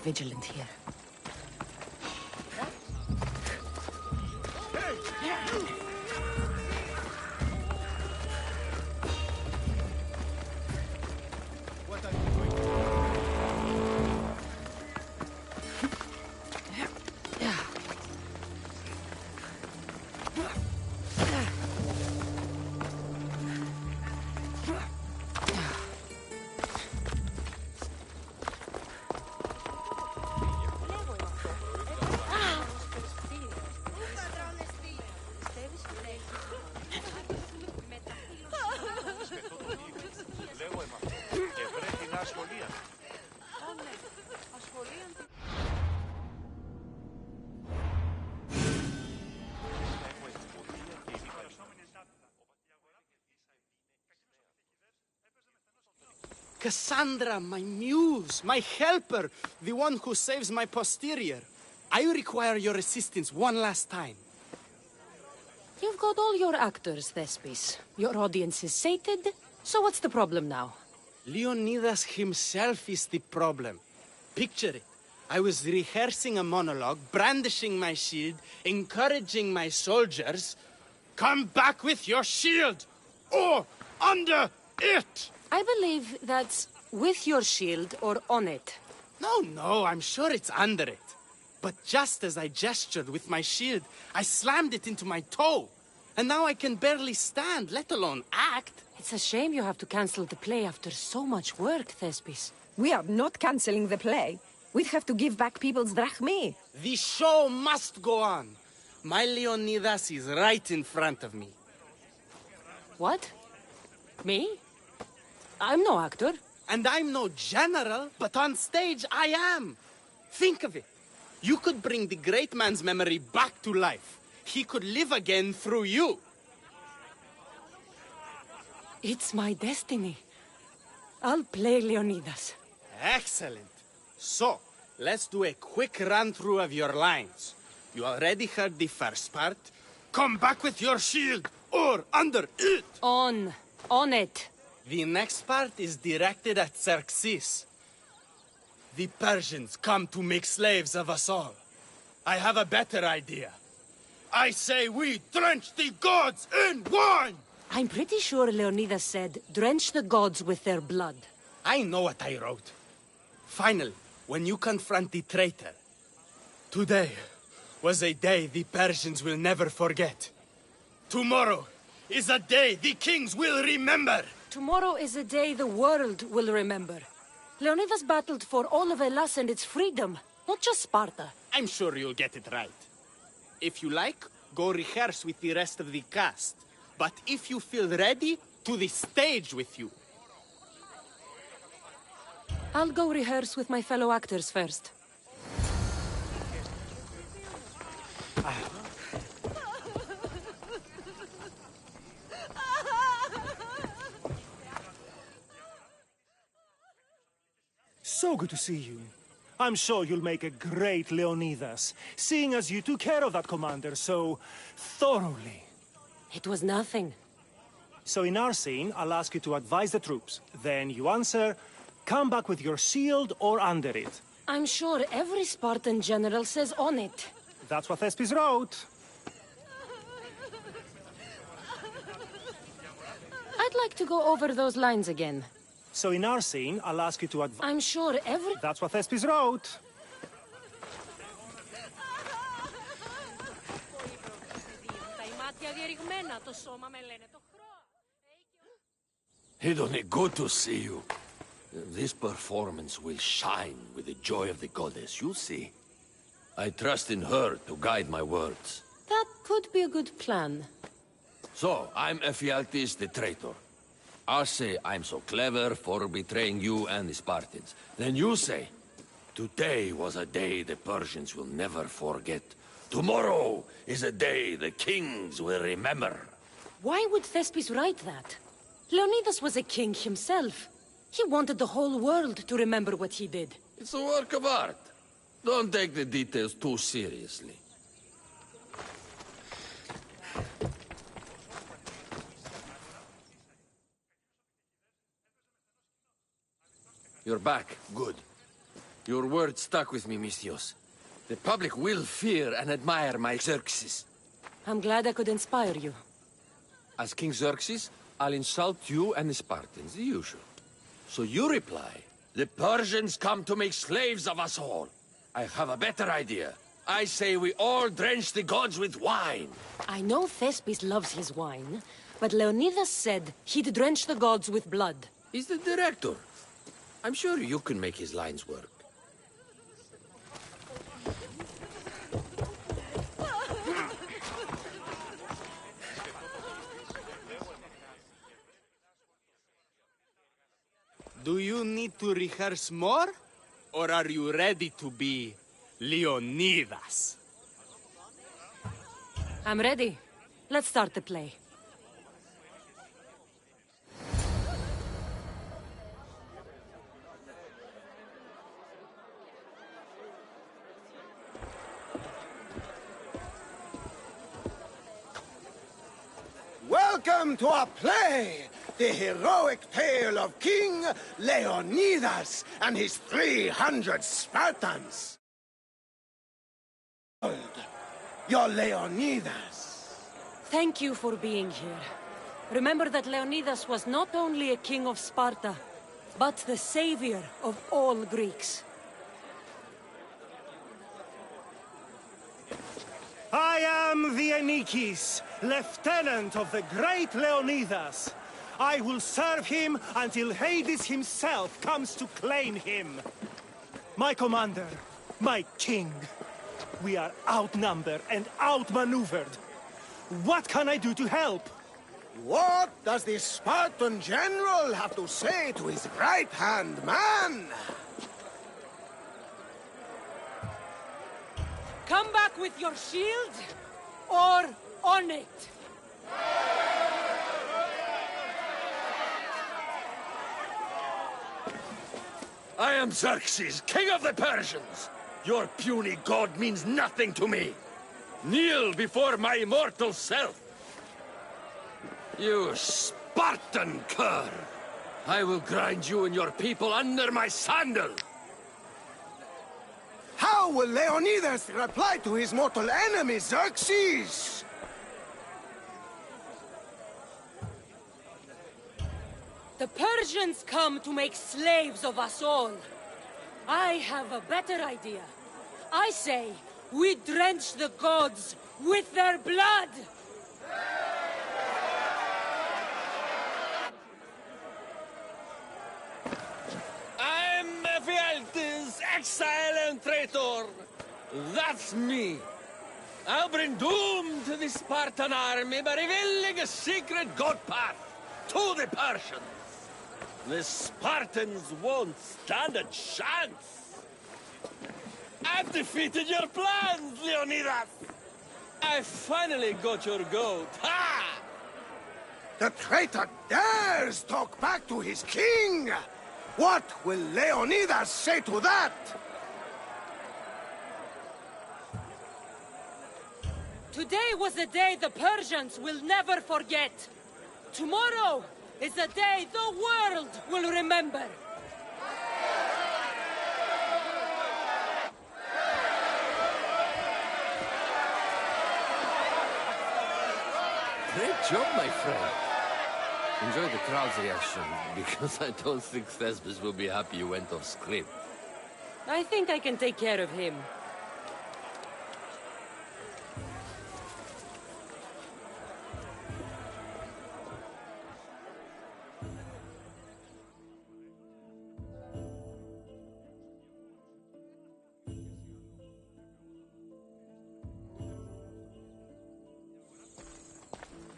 vigilant here. Cassandra, my muse, my helper, the one who saves my posterior. I require your assistance one last time. You've got all your actors, Thespis. Your audience is sated, so what's the problem now? Leonidas himself is the problem. Picture it. I was rehearsing a monologue, brandishing my shield, encouraging my soldiers. Come back with your shield, or under it! I believe that's with your shield or on it. No, I'm sure it's under it. But just as I gestured with my shield, I slammed it into my toe. And now I can barely stand, let alone act. It's a shame you have to cancel the play after so much work, Thespis. We are not cancelling the play. We'd have to give back people's drachmae. The show must go on. My Leonidas is right in front of me. What? Me? I'm no actor. And I'm no general, but on stage I am. Think of it. You could bring the great man's memory back to life. He could live again through you. It's my destiny. I'll play Leonidas. Excellent. So, let's do a quick run-through of your lines. You already heard the first part. Come back with your shield, or under it! On it. The next part is directed at Xerxes. The Persians come to make slaves of us all. I have a better idea. I say we drench the gods in wine! I'm pretty sure Leonidas said, drench the gods with their blood. I know what I wrote. Finally, when you confront the traitor, today was a day the Persians will never forget. Tomorrow is a day the kings will remember. Tomorrow is a day the world will remember. Leonidas battled for all of Hellas and its freedom, not just Sparta. I'm sure you'll get it right. If you like, go rehearse with the rest of the cast. But if you feel ready, to the stage with you. I'll go rehearse with my fellow actors first. So good to see you. I'm sure you'll make a great Leonidas, seeing as you took care of that commander so thoroughly. It was nothing. So in our scene, I'll ask you to advise the troops. Then you answer, come back with your shield or under it. I'm sure every Spartan general says on it. That's what Thespis wrote. I'd like to go over those lines again. So in our scene, I'll ask you to advise... I'm sure every... That's what Thespis wrote. Hedone, good to see you. This performance will shine with the joy of the goddess, you'll see. I trust in her to guide my words. That could be a good plan. So, I'm Ephialtes the traitor. I'll say I'm so clever for betraying you and the Spartans. Then you say, today was a day the Persians will never forget. Tomorrow is a day the kings will remember. Why would Thespis write that? Leonidas was a king himself. He wanted the whole world to remember what he did. It's a work of art. Don't take the details too seriously. You're back. Good. Your word stuck with me, Misthios. The public will fear and admire my Xerxes. I'm glad I could inspire you. As King Xerxes, I'll insult you and the Spartans, the usual. So you reply, the Persians come to make slaves of us all. I have a better idea. I say we all drench the gods with wine. I know Thespis loves his wine, but Leonidas said he'd drench the gods with blood. He's the director. I'm sure you can make his lines work. Do you need to rehearse more? Or are you ready to be Leonidas? I'm ready. Let's start the play. Welcome to our play! The heroic tale of King Leonidas and his 300 Spartans. You're Leonidas. Thank you for being here. Remember that Leonidas was not only a king of Sparta, but the savior of all Greeks. I am the Anikis, lieutenant of the great Leonidas. I will serve him until Hades himself comes to claim him. My commander, my king, we are outnumbered and outmaneuvered. What can I do to help? What does the Spartan general have to say to his right-hand man? Come back with your shield, or on it. I am Xerxes, king of the Persians. Your puny god means nothing to me. Kneel before my immortal self. You Spartan cur! I will grind you and your people under my sandal. How will Leonidas reply to his mortal enemy, Xerxes? The Persians come to make slaves of us all. I have a better idea. I say, we drench the gods with their blood! I'm Ephialtes, exile and traitor. That's me. I'll bring doom to the Spartan army by revealing a secret god path to the Persians. The Spartans won't stand a chance. I've defeated your plans, Leonidas. I finally got your goat. Ha! The traitor dares talk back to his king! What will Leonidas say to that? Today was a day the Persians will never forget. Tomorrow is a day the world will remember. Great job, my friend. Enjoy the crowd's reaction, because I don't think Thespis will be happy you went off script. I think I can take care of him.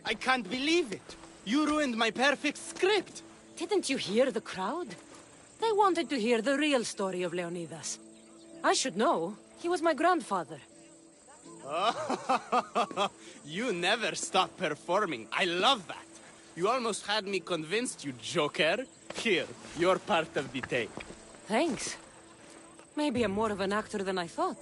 I can't believe it. You ruined my perfect script. Didn't you hear the crowd? They wanted to hear the real story of Leonidas. I should know. He was my grandfather. You never stop performing. I love that. You almost had me convinced, you joker. Here, you're part of the take. Thanks. Maybe I'm more of an actor than I thought.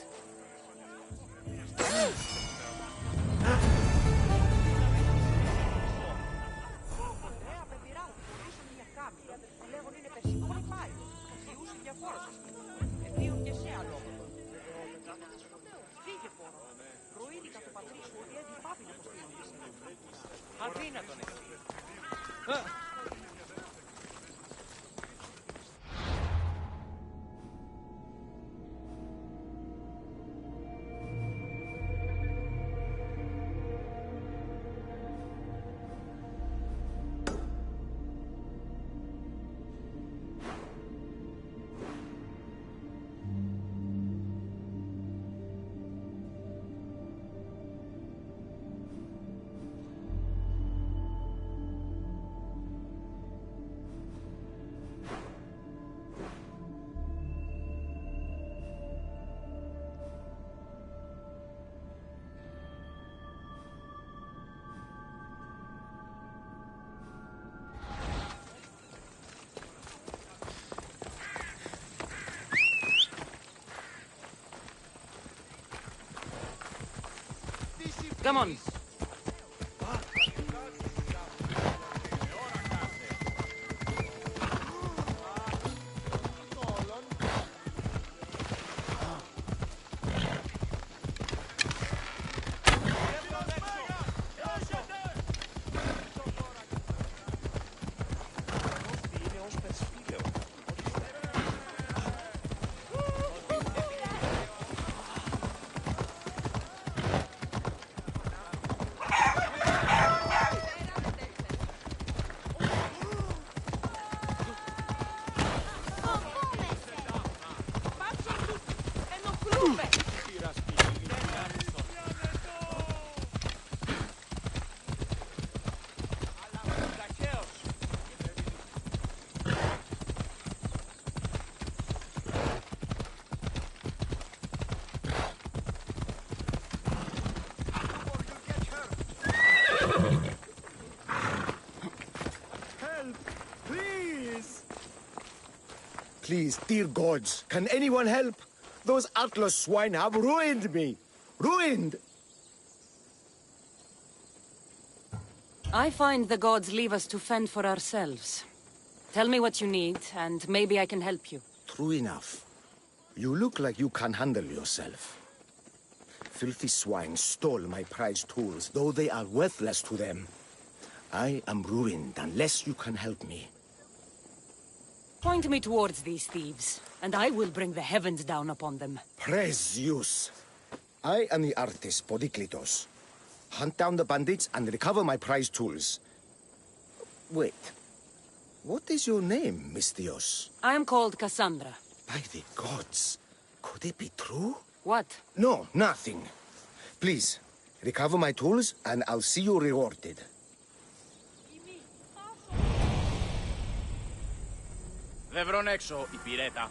Δύο Come on. Please, dear gods, can anyone help? Those Atlas swine have ruined me. Ruined! I find the gods leave us to fend for ourselves. Tell me what you need, and maybe I can help you. True enough. You look like you can handle yourself. Filthy swine stole my prized tools, though they are worthless to them. I am ruined unless you can help me. Point me towards these thieves, and I will bring the heavens down upon them. Praise Zeus. I am the artist Podiklitos. Hunt down the bandits and recover my prized tools. Wait. What is your name, Mystios? I am called Cassandra. By the gods. Could it be true? What? No, nothing. Please, recover my tools and I'll see you rewarded. Δεν βρουν έξω, υπηρέτα.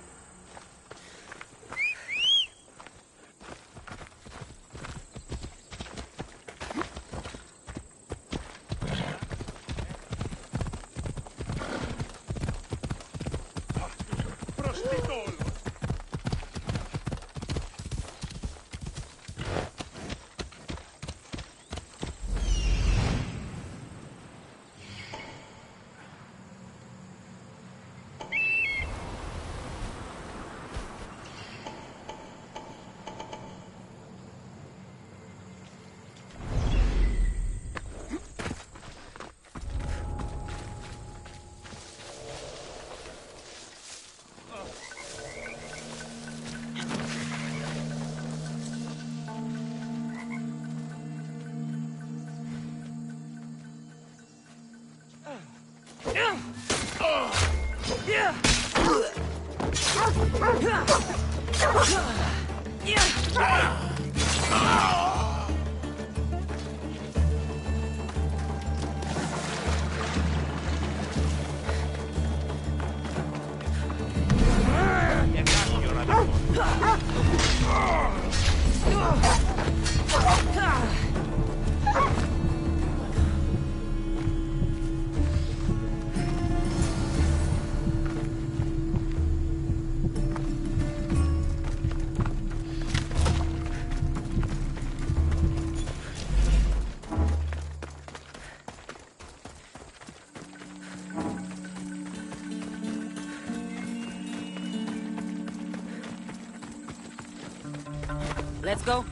Let's go.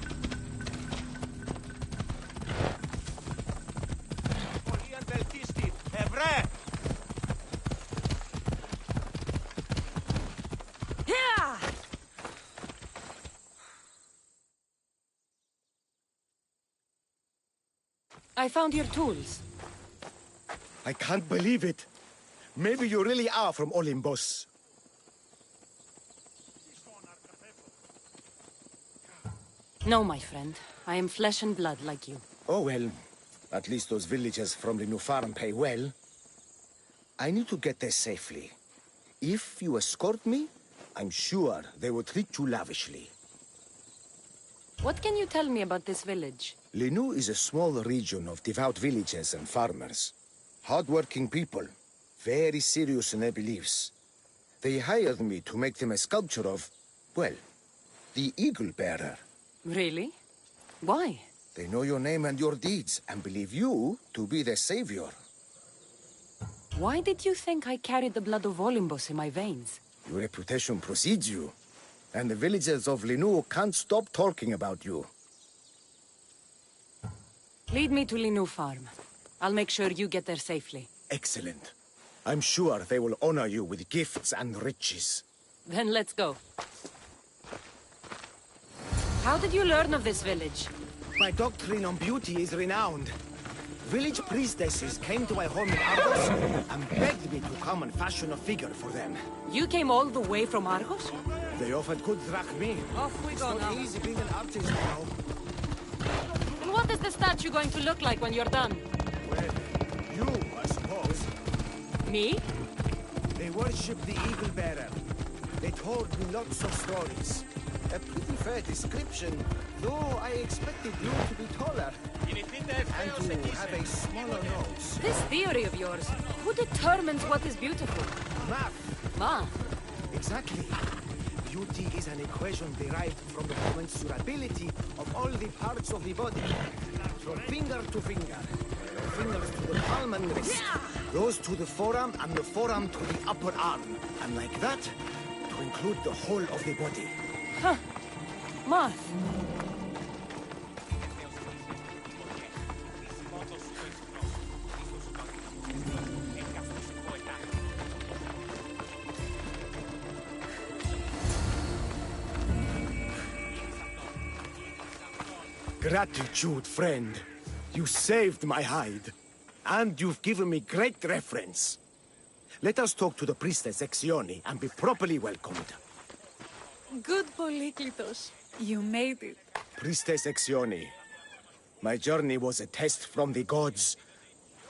Yeah! I found your tools. I can't believe it. Maybe you really are from Olympus. No, my friend. I am flesh and blood like you. Oh well, at least those villagers from the new farm pay well. I need to get there safely. If you escort me, I'm sure they will treat you lavishly. What can you tell me about this village? Linu is a small region of devout villagers and farmers. Hard-working people, very serious in their beliefs. They hired me to make them a sculpture of, well, the Eagle Bearer. Really? Why? They know your name and your deeds, and believe you to be their savior. Why did you think I carried the blood of Olympus in my veins? Your reputation precedes you, and the villagers of Linu can't stop talking about you. Lead me to Linu Farm. I'll make sure you get there safely. Excellent. I'm sure they will honor you with gifts and riches. Then let's go. How did you learn of this village? My doctrine on beauty is renowned. Village priestesses came to my home in Argos and begged me to come and fashion a figure for them. You came all the way from Argos? They offered good drachmi. Off we go now. It's not easy being an artist now. And what is the statue going to look like when you're done? Well, you, I suppose. Me? They worship the Eagle Bearer. They told me lots of stories. A pretty fair description, though I expected you to be taller. And to have a smaller nose. This theory of yours, who determines what is beautiful? Math. Math? Exactly. Beauty is an equation derived from the commensurability of all the parts of the body. From finger to finger. Fingers to the palm and wrist. Those to the forearm and the forearm to the upper arm. And like that, to include the whole of the body. Huh. Math. Gratitude, friend. You saved my hide. And you've given me great reference. Let us talk to the priestess Exione and be properly welcomed. Good Polyklitos. You made it. Priestess Exione, my journey was a test from the gods.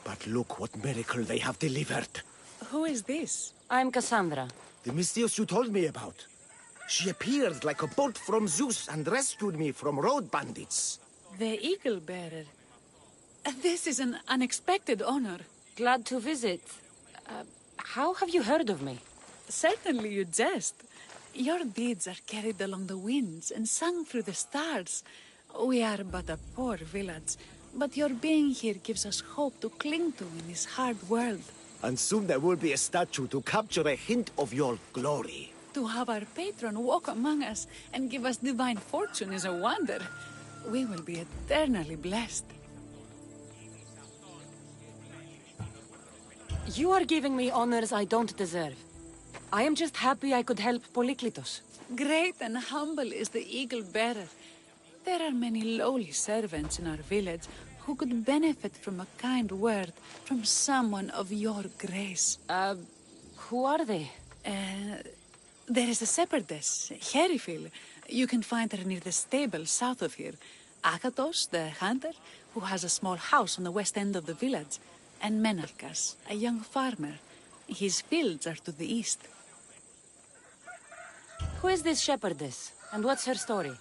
But look what miracle they have delivered. Who is this? I'm Cassandra. The Mystios you told me about. She appeared like a bolt from Zeus and rescued me from road bandits. The Eagle Bearer. This is an unexpected honor. Glad to visit. How have you heard of me? Certainly you jest. Your deeds are carried along the winds and sung through the stars. We are but a poor village, but your being here gives us hope to cling to in this hard world. And soon there will be a statue to capture a hint of your glory. To have our patron walk among us and give us divine fortune is a wonder. We will be eternally blessed. You are giving me honors I don't deserve. I am just happy I could help Polyklitos. Great and humble is the Eagle Bearer. There are many lowly servants in our village who could benefit from a kind word from someone of your grace. Who are they? There is a shepherdess, Herifil. You can find her near the stable south of here. Akatos, the hunter, who has a small house on the west end of the village. And Menalkas, a young farmer. His fields are to the east. Who is this shepherdess? And what's her story?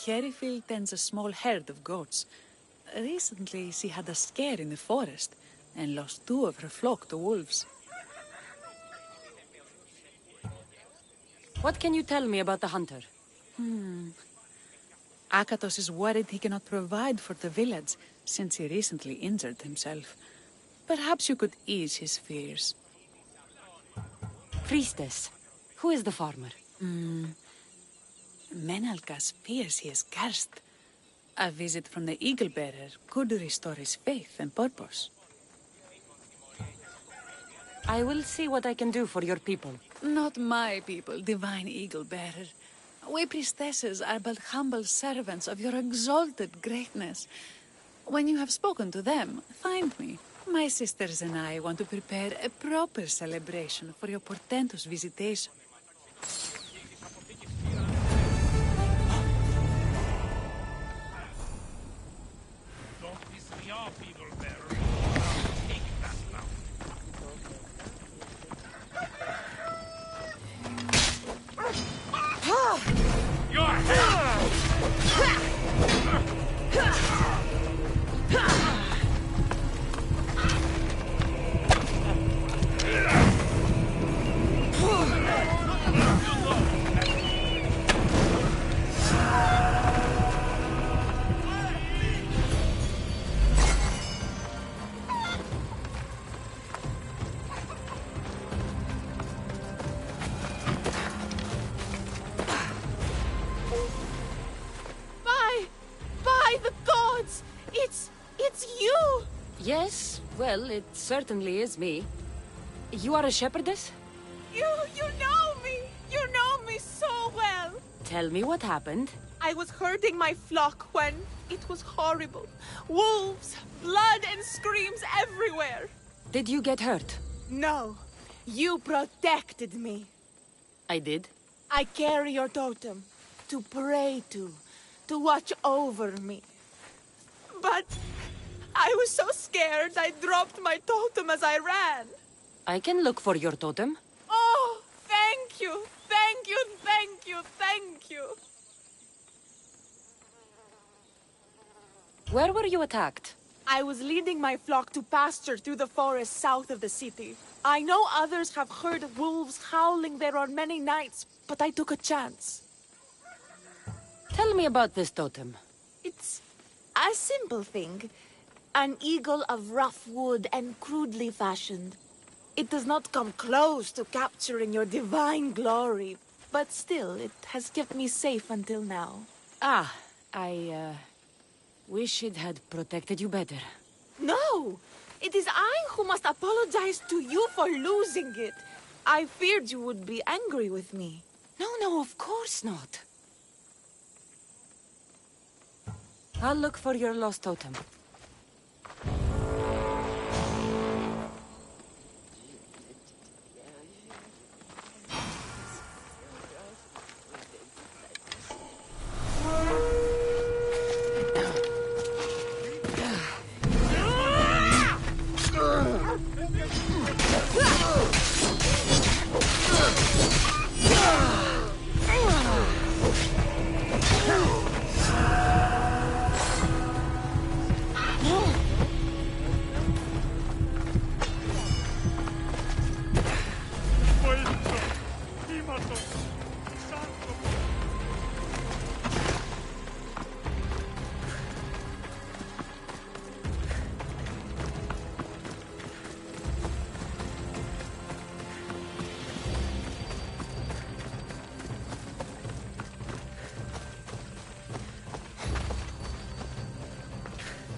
Herifil tends a small herd of goats. Recently, she had a scare in the forest and lost 2 of her flock to wolves. What can you tell me about the hunter? Akatos is worried he cannot provide for the village since he recently injured himself. Perhaps you could ease his fears. Priestess, who is the farmer? Menalkas fears he is cursed. A visit from the Eagle Bearer could restore his faith and purpose. I will see what I can do for your people. Not my people, divine Eagle Bearer. We priestesses are but humble servants of your exalted greatness. When you have spoken to them, find me. My sisters and I want to prepare a proper celebration for your portentous visitation. Yes, well, it certainly is me. You are a shepherdess? You know me! You know me so well! Tell me what happened. I was herding my flock when it was horrible. Wolves, blood and screams everywhere. Did you get hurt? No, you protected me. I did. I carry your totem to pray to watch over me. But I was so scared I dropped my totem as I ran. I can look for your totem. Oh, thank you, thank you, thank you, thank you. Where were you attacked? I was leading my flock to pasture through the forest south of the city. I know others have heard wolves howling there on many nights, but I took a chance. Tell me about this totem. It's a simple thing. An eagle of rough wood and crudely fashioned. It does not come close to capturing your divine glory, but still, it has kept me safe until now. Ah, I wish it had protected you better. No! It is I who must apologize to you for losing it. I feared you would be angry with me. No, of course not. I'll look for your lost totem.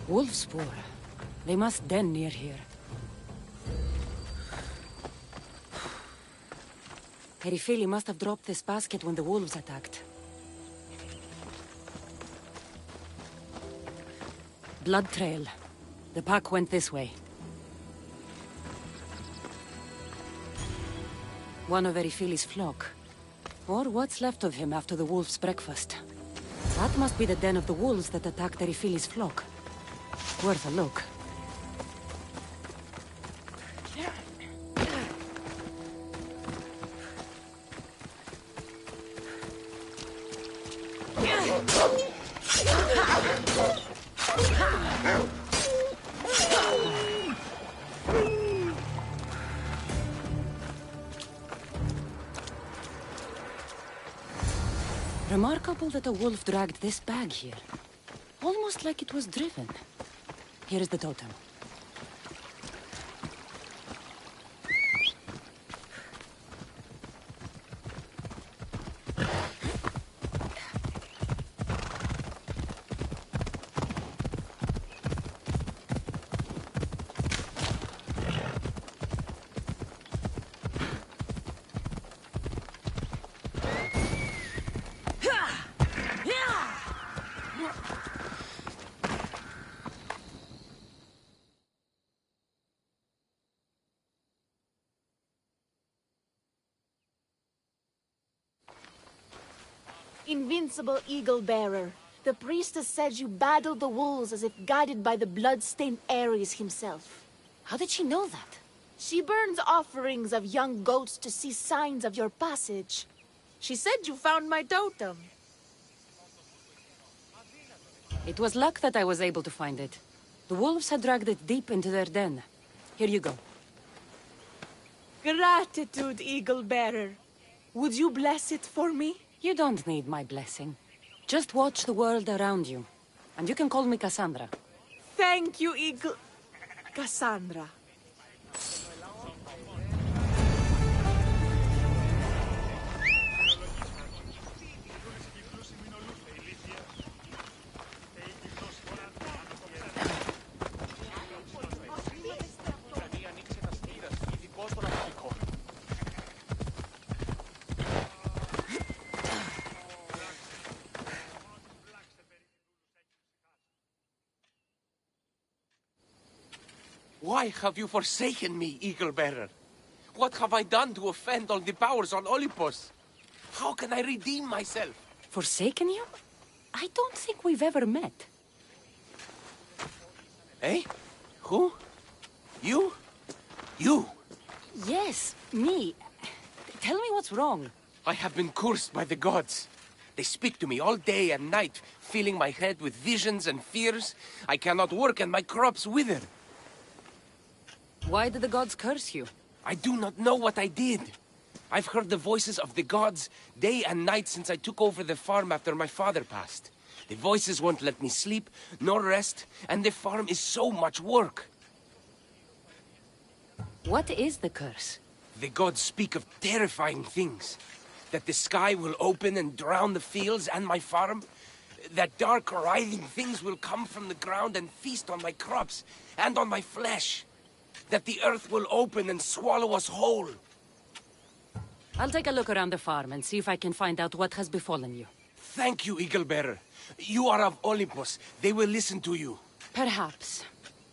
Wolf spoor. They must den near here. Perifeli must have dropped this basket when the wolves attacked. Blood trail. The pack went this way. One of Erifili's flock. Or what's left of him after the wolf's breakfast. That must be the den of the wolves that attacked Erifili's flock. Worth a look. Remarkable that a wolf dragged this bag here. Almost like it was driven. Here is the totem. Invincible Eagle Bearer, the priestess said you battled the wolves as if guided by the blood-stained Ares himself. How did she know that? She burns offerings of young goats to see signs of your passage. She said you found my totem. It was luck that I was able to find it. The wolves had dragged it deep into their den. Here you go. Gratitude, Eagle Bearer. Would you bless it for me? You don't need my blessing. Just watch the world around you. And you can call me Cassandra. Thank you, Eagle... Cassandra. Why have you forsaken me, Eagle-Bearer? What have I done to offend all the powers on Olympus? How can I redeem myself? Forsaken you? I don't think we've ever met. Eh? Who? You? You? Yes, me. Tell me what's wrong. I have been cursed by the gods. They speak to me all day and night, filling my head with visions and fears. I cannot work and my crops wither. Why did the gods curse you? I do not know what I did. I've heard the voices of the gods day and night since I took over the farm after my father passed. The voices won't let me sleep, nor rest, and the farm is so much work. What is the curse? The gods speak of terrifying things. That the sky will open and drown the fields and my farm. That dark, writhing things will come from the ground and feast on my crops and on my flesh. That the earth will open and swallow us whole. I'll take a look around the farm and see if I can find out what has befallen you. Thank you, Eagle-Bearer. You are of Olympus. They will listen to you. Perhaps.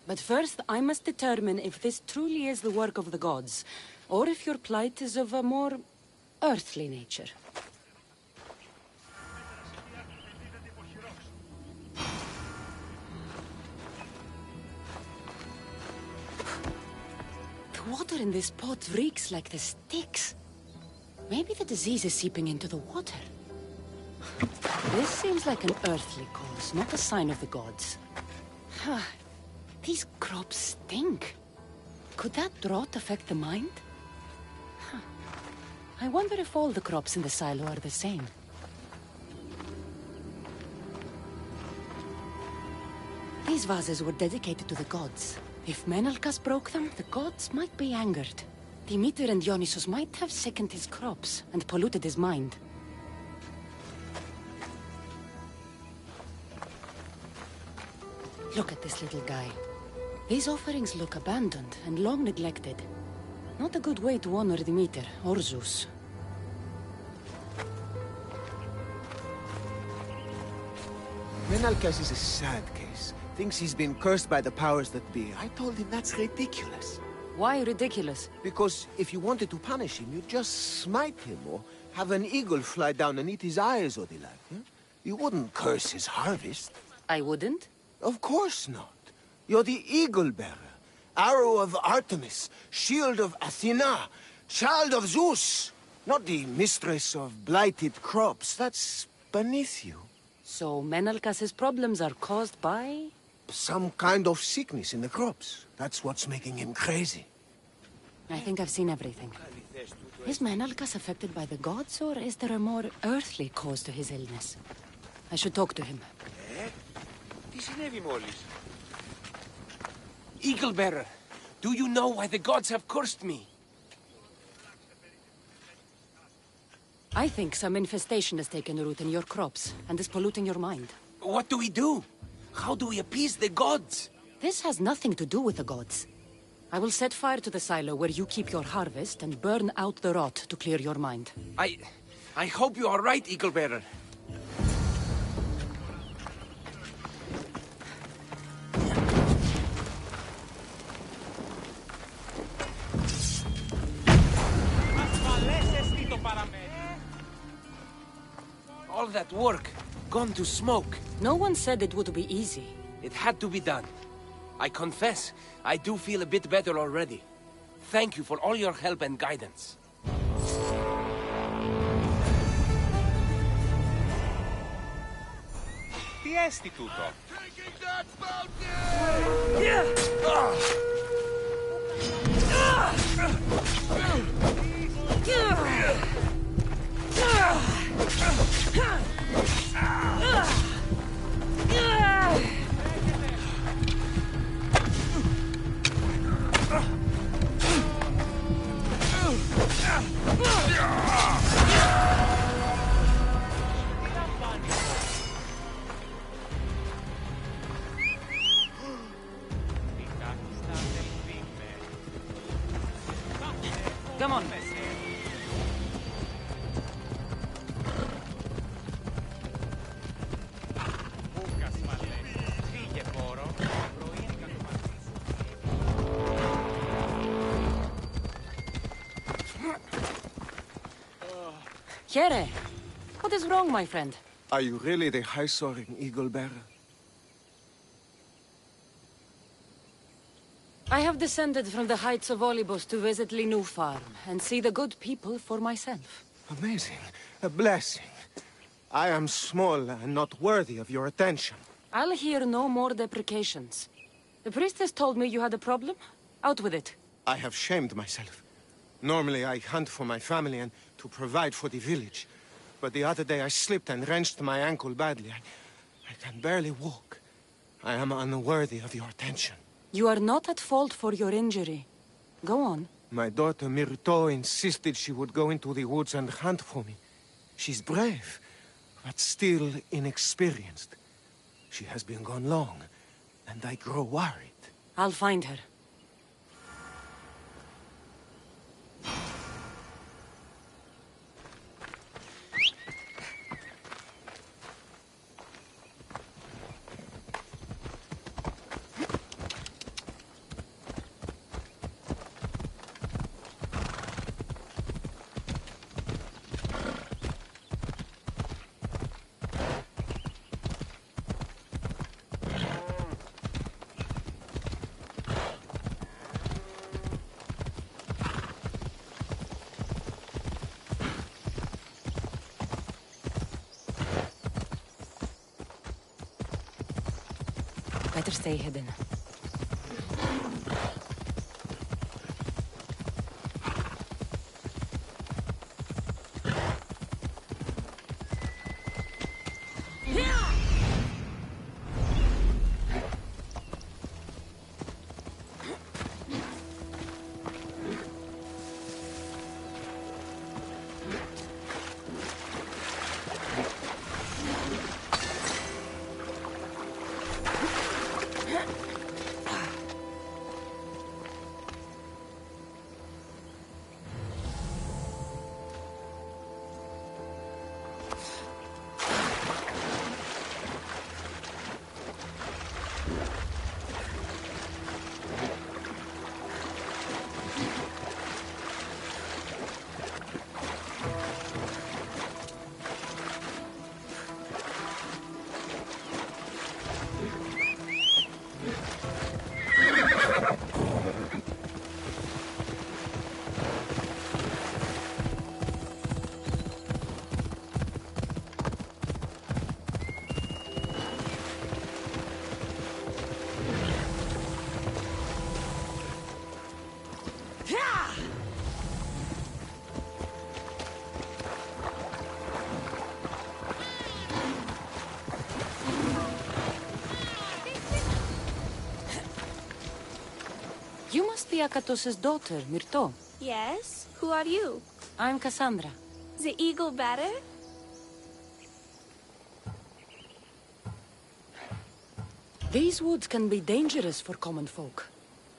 But first, I must determine if this truly is the work of the gods, or if your plight is of a more earthly nature. The water in this pot reeks like the Styx. Maybe the disease is seeping into the water. This seems like an earthly cause, not a sign of the gods. These crops stink. Could that drought affect the mind? I wonder if all the crops in the silo are the same. These vases were dedicated to the gods. If Menalcas broke them, the gods might be angered. Demeter and Dionysus might have sickened his crops and polluted his mind. Look at this little guy. These offerings look abandoned and long neglected. Not a good way to honor Demeter or Zeus. Menalcas is a sad case. Thinks he's been cursed by the powers that be. I told him that's ridiculous. Why ridiculous? Because if you wanted to punish him, you'd just smite him or have an eagle fly down and eat his eyes or the like. Huh? You wouldn't curse his harvest. I wouldn't? Of course not. You're the eagle-bearer. Arrow of Artemis, shield of Athena, child of Zeus. Not the mistress of blighted crops. That's beneath you. So Menalcas's problems are caused by? Some kind of sickness in the crops. That's what's making him crazy. I think I've seen everything. Is Menalcas affected by the gods, or is there a more earthly cause to his illness? I should talk to him. Eagle-Bearer, do you know why the gods have cursed me? I think some infestation has taken root in your crops and is polluting your mind. What do we do? How do we appease the gods? This has nothing to do with the gods. I will set fire to the silo where you keep your harvest and burn out the rot to clear your mind. I hope you are right, Eagle-Bearer. All that work, gone to smoke. No one said it would be easy. It had to be done. I confess, I do feel a bit better already. Thank you for all your help and guidance. Τι έστι τούτο? Come on. Here, what is wrong, my friend? Are you really the high-soaring eagle bearer? I have descended from the heights of Olibos to visit Linu Farm and see the good people for myself. Amazing. A blessing. I am small and not worthy of your attention. I'll hear no more deprecations. The priestess told me you had a problem. Out with it. I have shamed myself. Normally I hunt for my family and to provide for the village. But the other day I slipped and wrenched my ankle badly. I can barely walk. I am unworthy of your attention. You are not at fault for your injury. Go on. My daughter Myrto insisted she would go into the woods and hunt for me. She's brave, but still inexperienced. She has been gone long, and I grow worried. I'll find her. Better stay hidden. You must be Akatos' daughter, Myrto. Yes? Who are you? I'm Cassandra. The eagle bearer? These woods can be dangerous for common folk.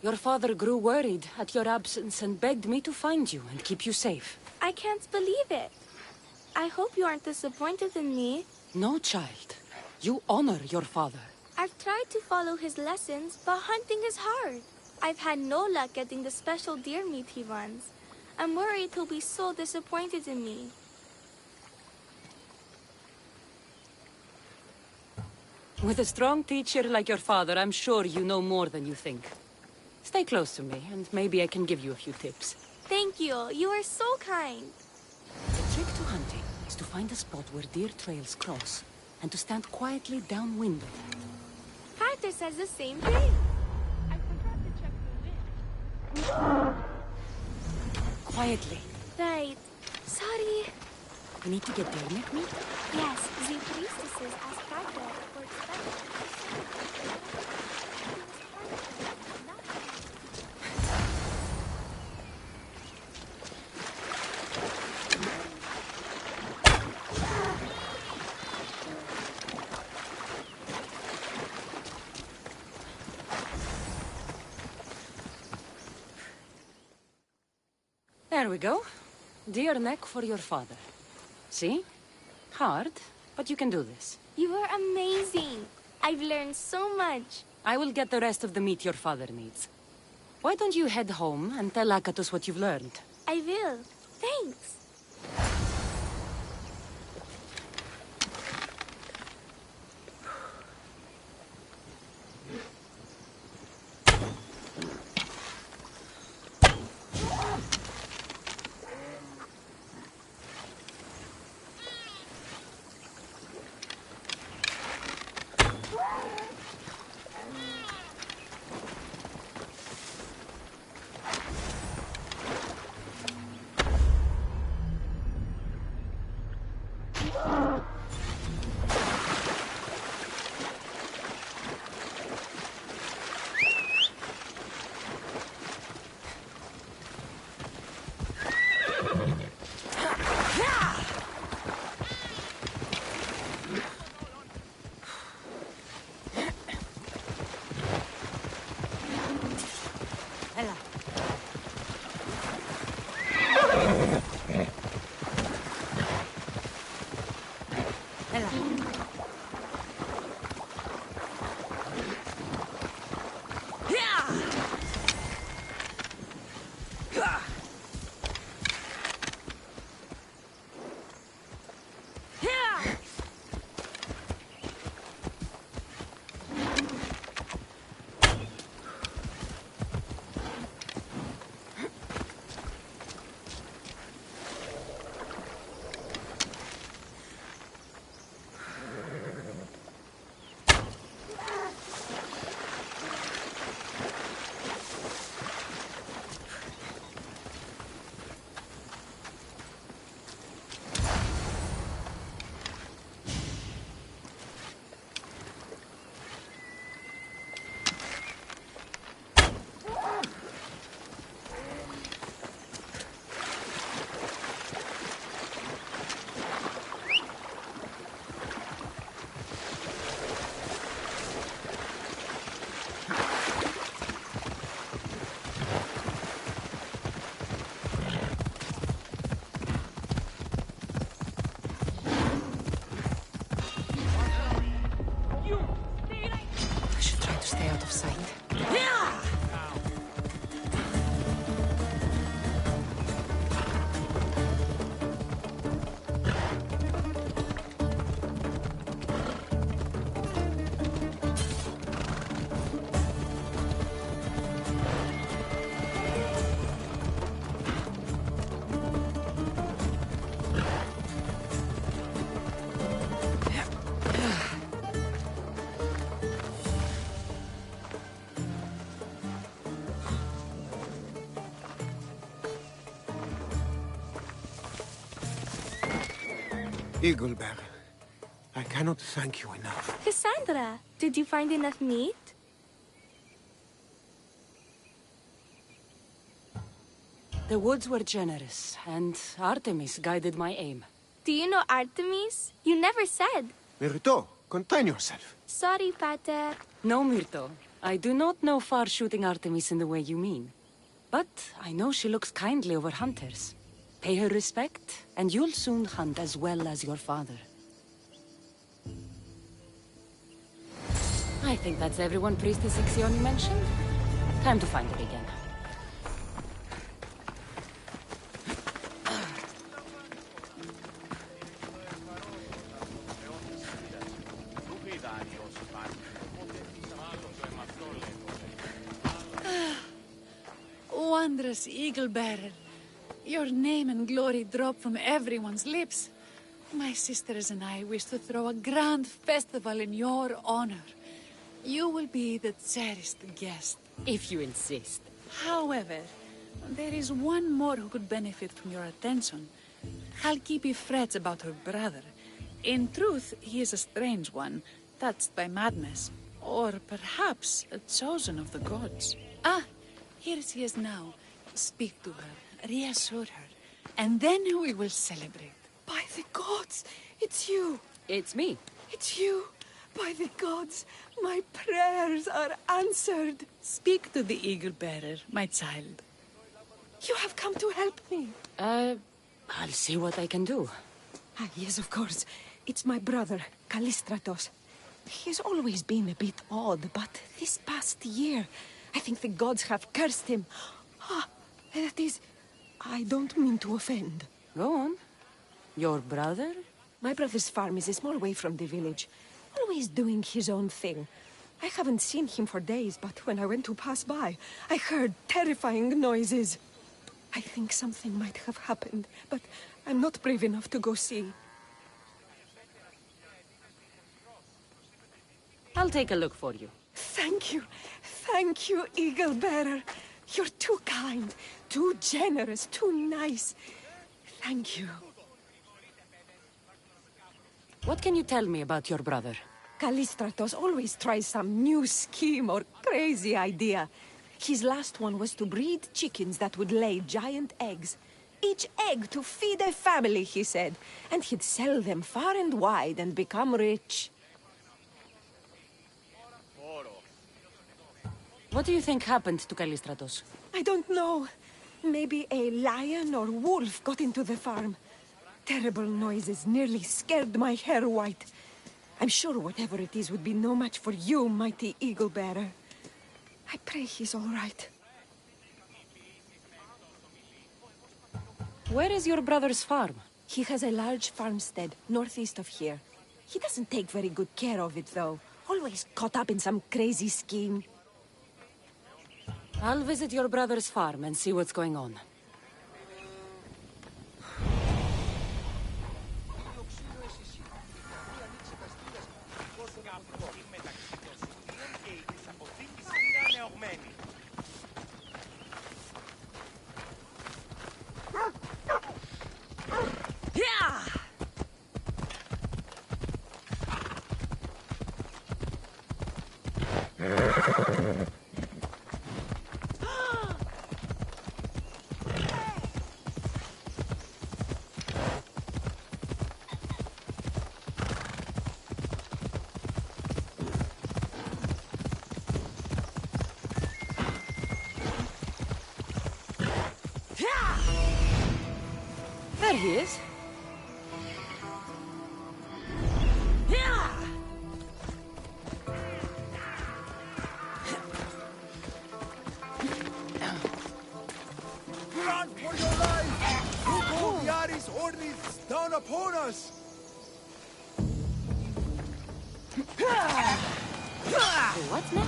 Your father grew worried at your absence and begged me to find you and keep you safe. I can't believe it. I hope you aren't disappointed in me. No, child. You honor your father. I've tried to follow his lessons, but hunting is hard. I've had no luck getting the special deer meat he wants. I'm worried he'll be so disappointed in me. With a strong teacher like your father, I'm sure you know more than you think. Stay close to me, and maybe I can give you a few tips. Thank you. You are so kind. The trick to hunting is to find a spot where deer trails cross, and to stand quietly downwind of them. Carter says the same thing. I forgot to check the wind. Quietly. Right. Sorry. We need to get deer meat? Yes, the priestesses asked Carter for special. There we go. Deer neck for your father. See? Hard, but you can do this. You are amazing. I've learned so much. I will get the rest of the meat your father needs. Why don't you head home and tell Akatos what you've learned? I will. Thanks. of sight. Eaglebearer, I cannot thank you enough. Cassandra, did you find enough meat? The woods were generous, and Artemis guided my aim. Do you know Artemis? You never said. Myrto, contain yourself. Sorry, Pater. No, Myrto. I do not know far-shooting Artemis in the way you mean. But I know she looks kindly over hunters. Pay her respect, and you'll soon hunt as well as your father. I think that's everyone Priestess Ixion mentioned. Time to find her again. Wondrous Eagle-Bearer. Your name and glory drop from everyone's lips. My sisters and I wish to throw a grand festival in your honor. You will be the cherished guest. If you insist. However, there is one more who could benefit from your attention. Halkipi frets about her brother. In truth, he is a strange one, touched by madness. Or perhaps a chosen of the gods. Ah, here she is now. Speak to her, reassure her, and then we will celebrate. By the gods, it's you. It's me. It's you. By the gods, my prayers are answered. Speak to the Eagle-Bearer, my child. You have come to help me. I'll see what I can do. Ah, yes, of course. It's my brother, Callistratos. He's always been a bit odd, but this past year, I think the gods have cursed him. Ah, that is... I don't mean to offend. Go on. Your brother? My brother's farm is a small way from the village. Always doing his own thing. I haven't seen him for days, but when I went to pass by, I heard terrifying noises. I think something might have happened, but I'm not brave enough to go see. I'll take a look for you. Thank you. Thank you, Eagle-Bearer. You're too kind, too generous, too nice. Thank you. What can you tell me about your brother? Callistratos always tries some new scheme or crazy idea. His last one was to breed chickens that would lay giant eggs. Each egg to feed a family, he said. And he'd sell them far and wide and become rich. What do you think happened to Callistratos? I don't know. Maybe a lion or wolf got into the farm. Terrible noises nearly scared my hair white. I'm sure whatever it is would be no match for you, mighty Eagle-Bearer. I pray he's all right. Where is your brother's farm? He has a large farmstead northeast of here. He doesn't take very good care of it, though. Always caught up in some crazy scheme. I'll visit your brother's farm and see what's going on. There he is. us! What now?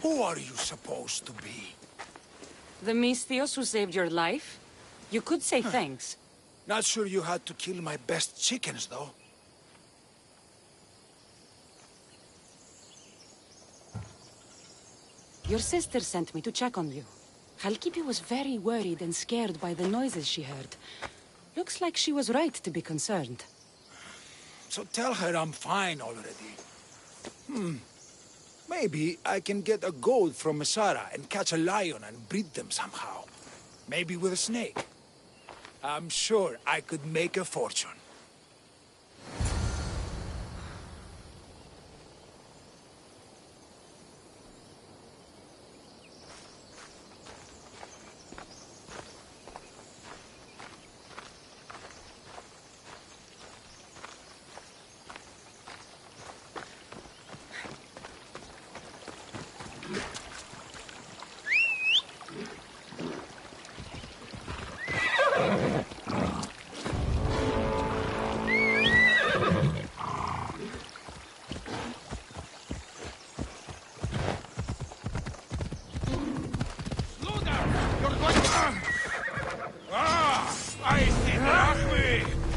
Who are you supposed to be? The Misthios who saved your life? You could say thanks. Not sure you had to kill my best chickens, though. Your sister sent me to check on you. Halkipi was very worried and scared by the noises she heard. Looks like she was right to be concerned. So tell her I'm fine already. Maybe I can get a goat from Masara and catch a lion and breed them somehow. Maybe with a snake. I'm sure I could make a fortune.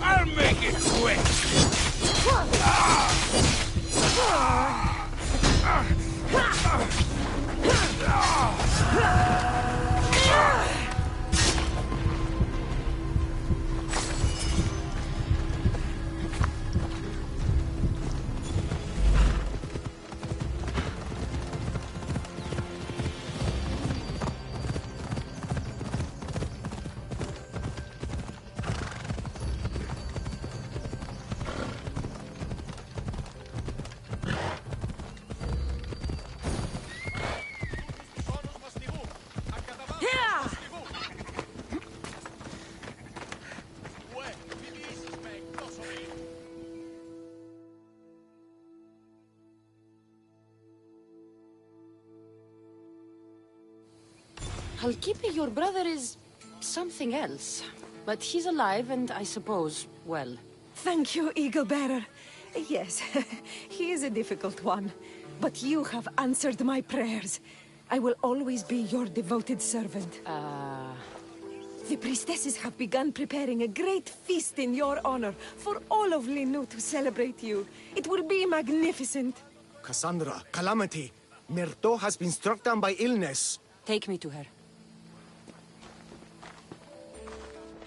I'll make it quick! Halkipi, your brother is something else. But he's alive and I suppose, well. Thank you, Eagle Bearer. Yes, he is a difficult one. But you have answered my prayers. I will always be your devoted servant. The priestesses have begun preparing a great feast in your honor for all of Linu to celebrate you. It will be magnificent. Cassandra, Calamity, Myrto has been struck down by illness. Take me to her.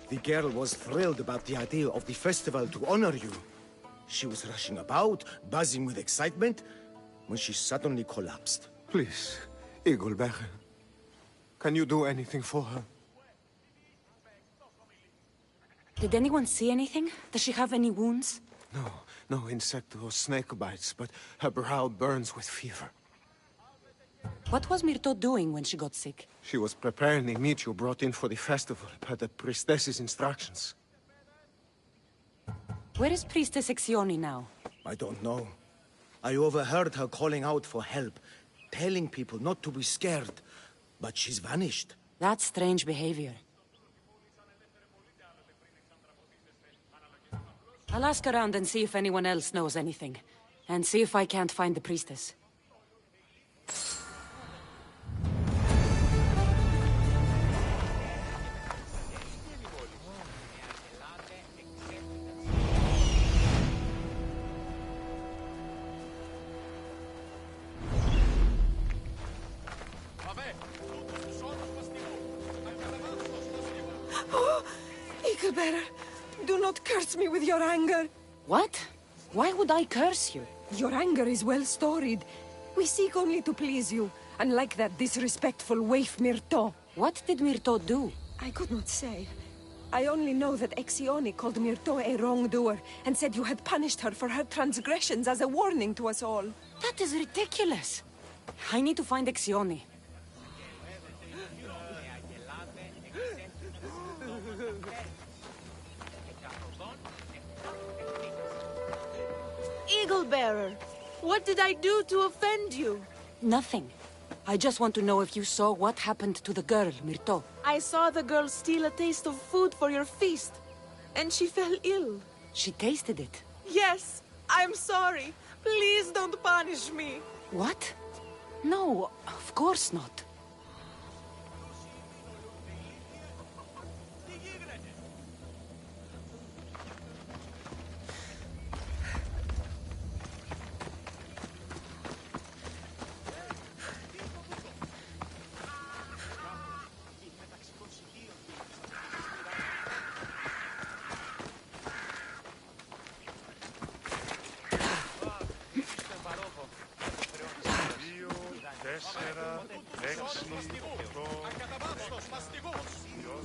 The girl was thrilled about the idea of the festival to honor you. She was rushing about, buzzing with excitement, when she suddenly collapsed. Please, Eagle Bearer. Can you do anything for her? Did anyone see anything? Does she have any wounds? No insect or snake bites, but her brow burns with fever. What was Myrto doing when she got sick? She was preparing the meat you brought in for the festival, per the priestess's instructions. Where is Priestess Exioni now? I don't know. I overheard her calling out for help, telling people not to be scared, but she's vanished. That's strange behavior. I'll ask around and see if anyone else knows anything. And see if I can't find the priestess. Eaglebearer, do not curse me with your anger. What? Why would I curse you? Your anger is well storied. We seek only to please you, unlike that disrespectful waif Myrto. What did Myrto do? I could not say. I only know that Exione called Myrto a wrongdoer, and said you had punished her for her transgressions as a warning to us all. That is ridiculous. I need to find Exione. Eaglebearer, what did I do to offend you? Nothing. I just want to know if you saw what happened to the girl, Myrto. I saw the girl steal a taste of food for your feast, and she fell ill. She tasted it. Yes, I'm sorry. Please don't punish me. What? No, of course not.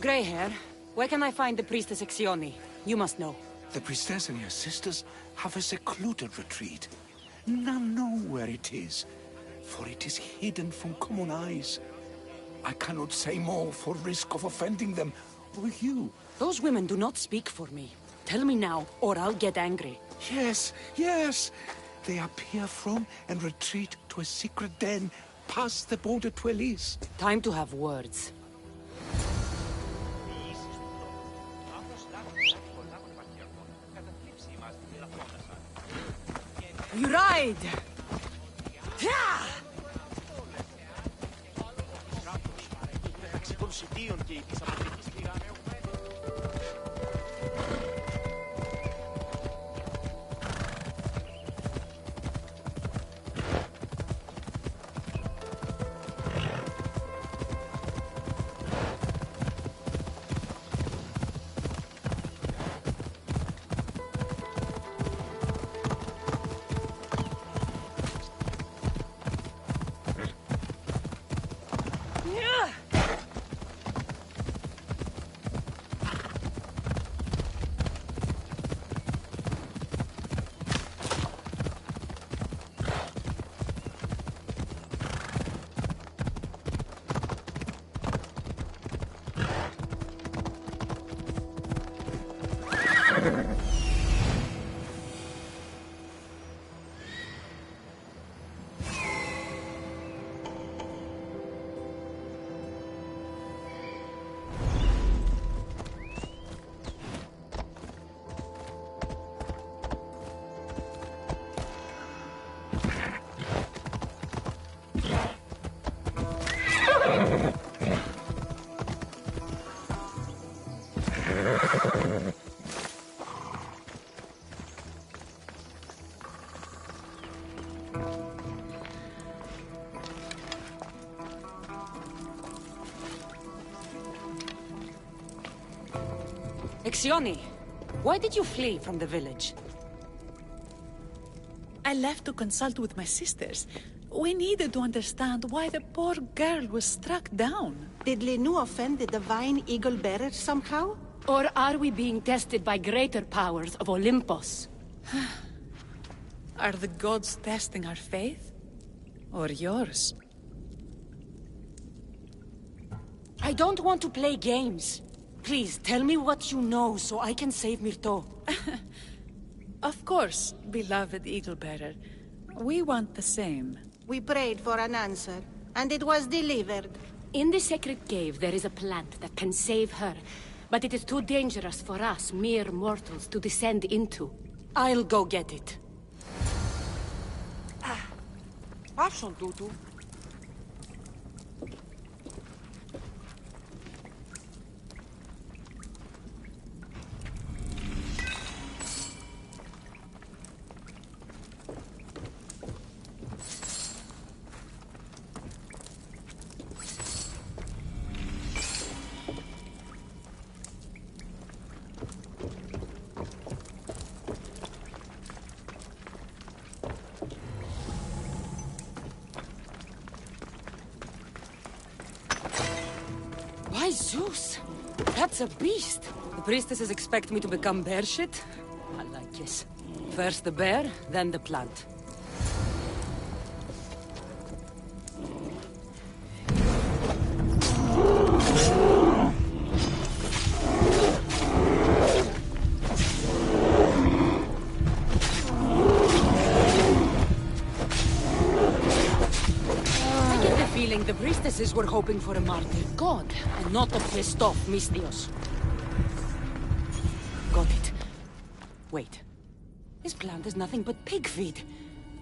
Grey hair, where can I find the priestess Exione? You must know. The priestess and her sisters have a secluded retreat. None know where it is, for it is hidden from common eyes. I cannot say more for risk of offending them or you. Those women do not speak for me. Tell me now, or I'll get angry. Yes, yes. They appear from and retreat to a secret den past the border to Elise. Time to have words. You ride! Exione, why did you flee from the village? I left to consult with my sisters. We needed to understand why the poor girl was struck down. Did Lenu offend the divine Eagle-bearer somehow? Or are we being tested by greater powers of Olympus? Are the gods testing our faith? Or yours? I don't want to play games. Please, tell me what you know so I can save Myrto. Of course, beloved Eagle-bearer. We want the same. We prayed for an answer, and it was delivered. In the sacred cave, there is a plant that can save her, but it is too dangerous for us, mere mortals, to descend into. I'll go get it. Πάψον τούτου. Zeus? That's a beast. The priestesses expect me to become bear shit? I like this. First the bear, then the plant. The priestesses were hoping for a martyred god, and not a pissed-off Mystios. Got it. Wait. This plant is nothing but pig feed.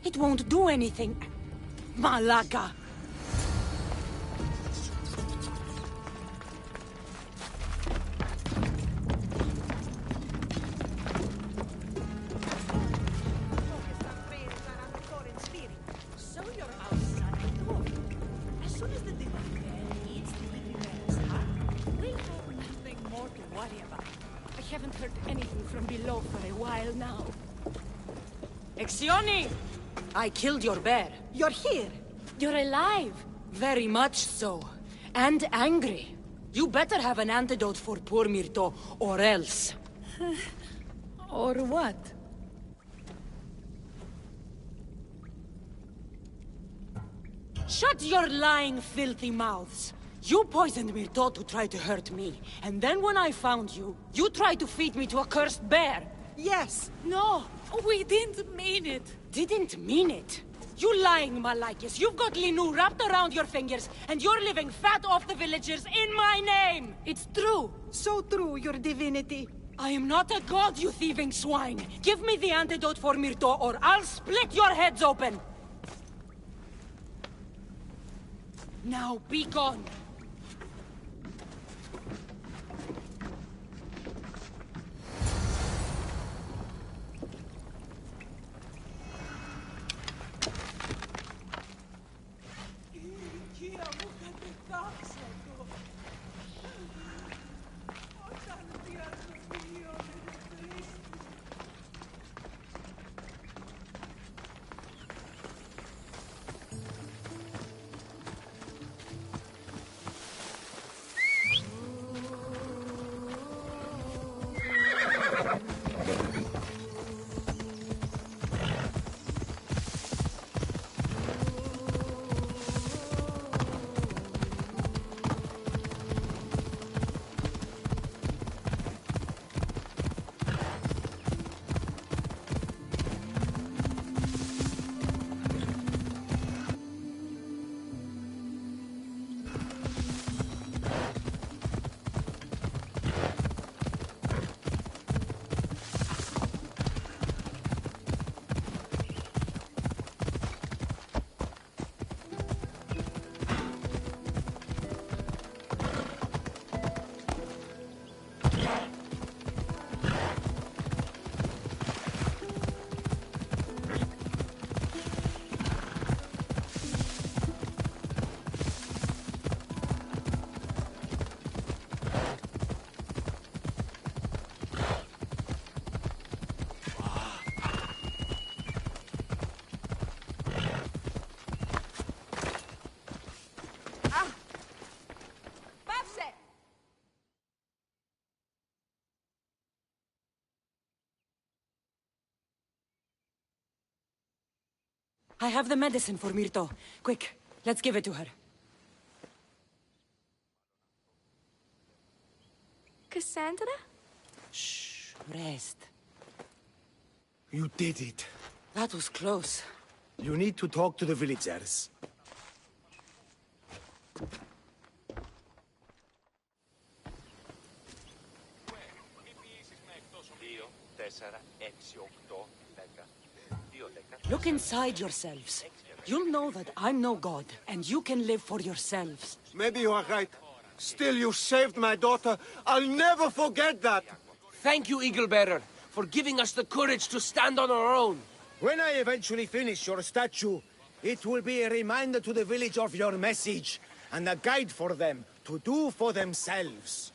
It won't do anything. Malaga! I killed your bear. You're here. You're alive. Very much so. And angry. You better have an antidote for poor Myrto, or else. Or what? Shut your lying, filthy mouths. You poisoned Myrto to try to hurt me. And then when I found you, you tried to feed me to a cursed bear. Yes. No. We didn't mean it. Didn't mean it? You lying Malakis. You've got Linu wrapped around your fingers, and you're living fat off the villagers in my name! It's true. So true, your divinity. I am not a god, you thieving swine. Give me the antidote for Myrto, or I'll split your heads open. Now be gone. I have the medicine for Myrto. Quick, let's give it to her. Cassandra? Shh, rest. You did it. That was close. You need to talk to the villagers. Look inside yourselves. You'll know that I'm no god, and you can live for yourselves. Maybe you are right. Still, you saved my daughter. I'll never forget that. Thank you, Eagle Bearer, for giving us the courage to stand on our own. When I eventually finish your statue, it will be a reminder to the village of your message, and a guide for them to do for themselves.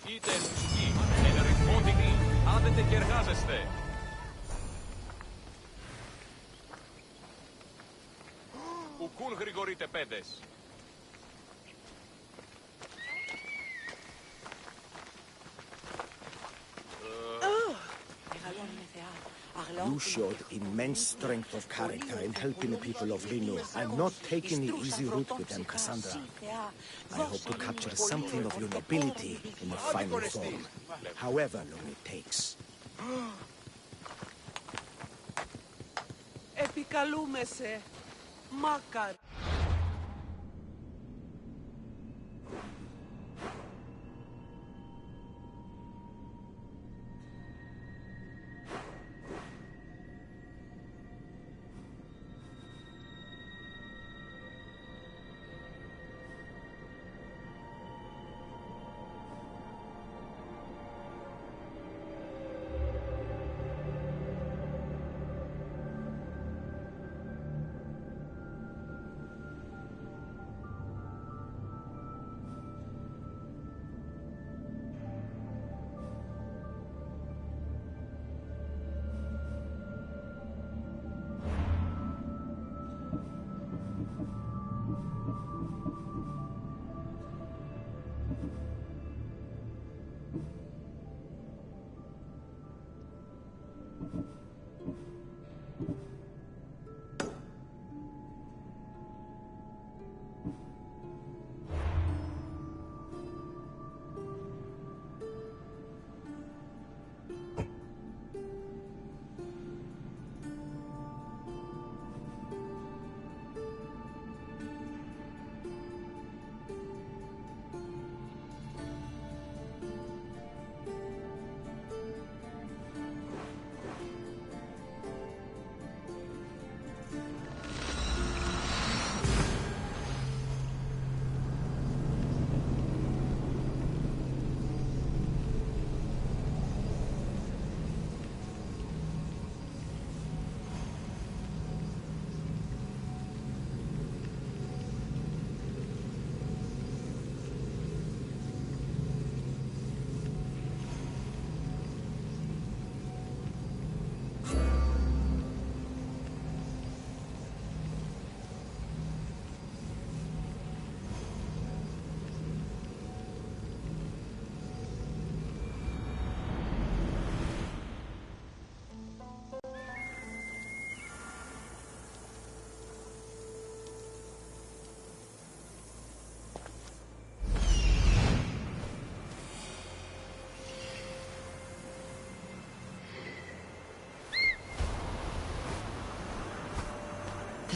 Είτε ενουσχοί, ενεργισμότιμοι, άδετε και εργάζεστε. Κουν γρηγορείτε, παιδες. You showed immense strength of character in helping the people of Reno and not taking the easy route with them, Cassandra. I hope to capture something of your nobility in the final form, however long it takes. Επικαλούμεσαι, Μάκαρ.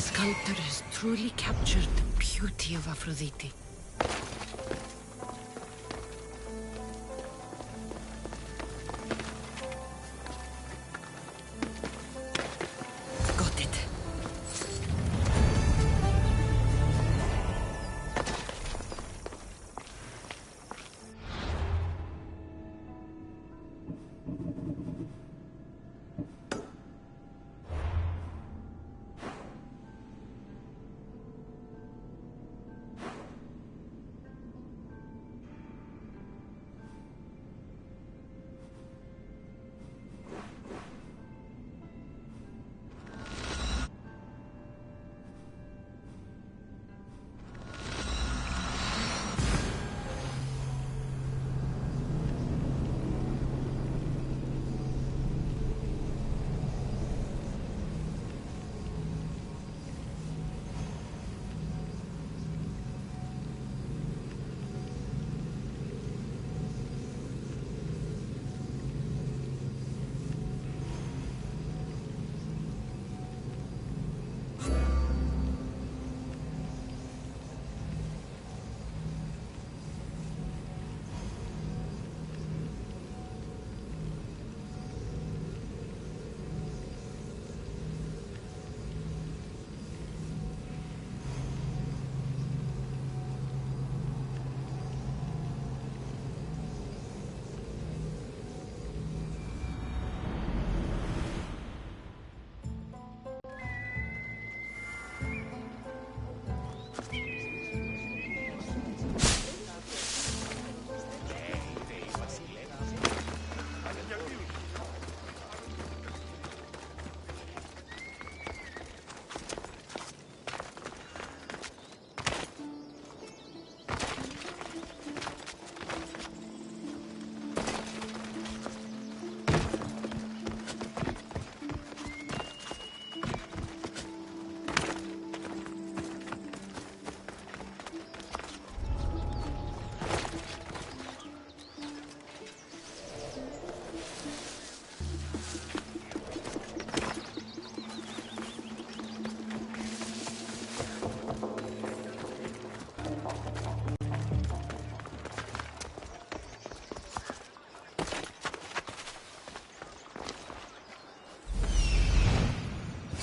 The sculptor has truly captured the beauty of Aphrodite. Got it.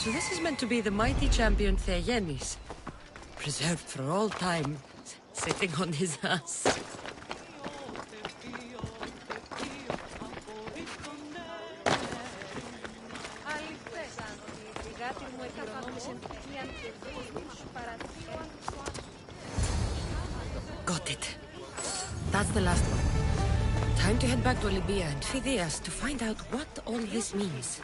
So this is meant to be the mighty champion Theogenes. Preserved for all time, sitting on his ass. Got it. That's the last one. Time to head back to Libya and Phidias to find out what all this means.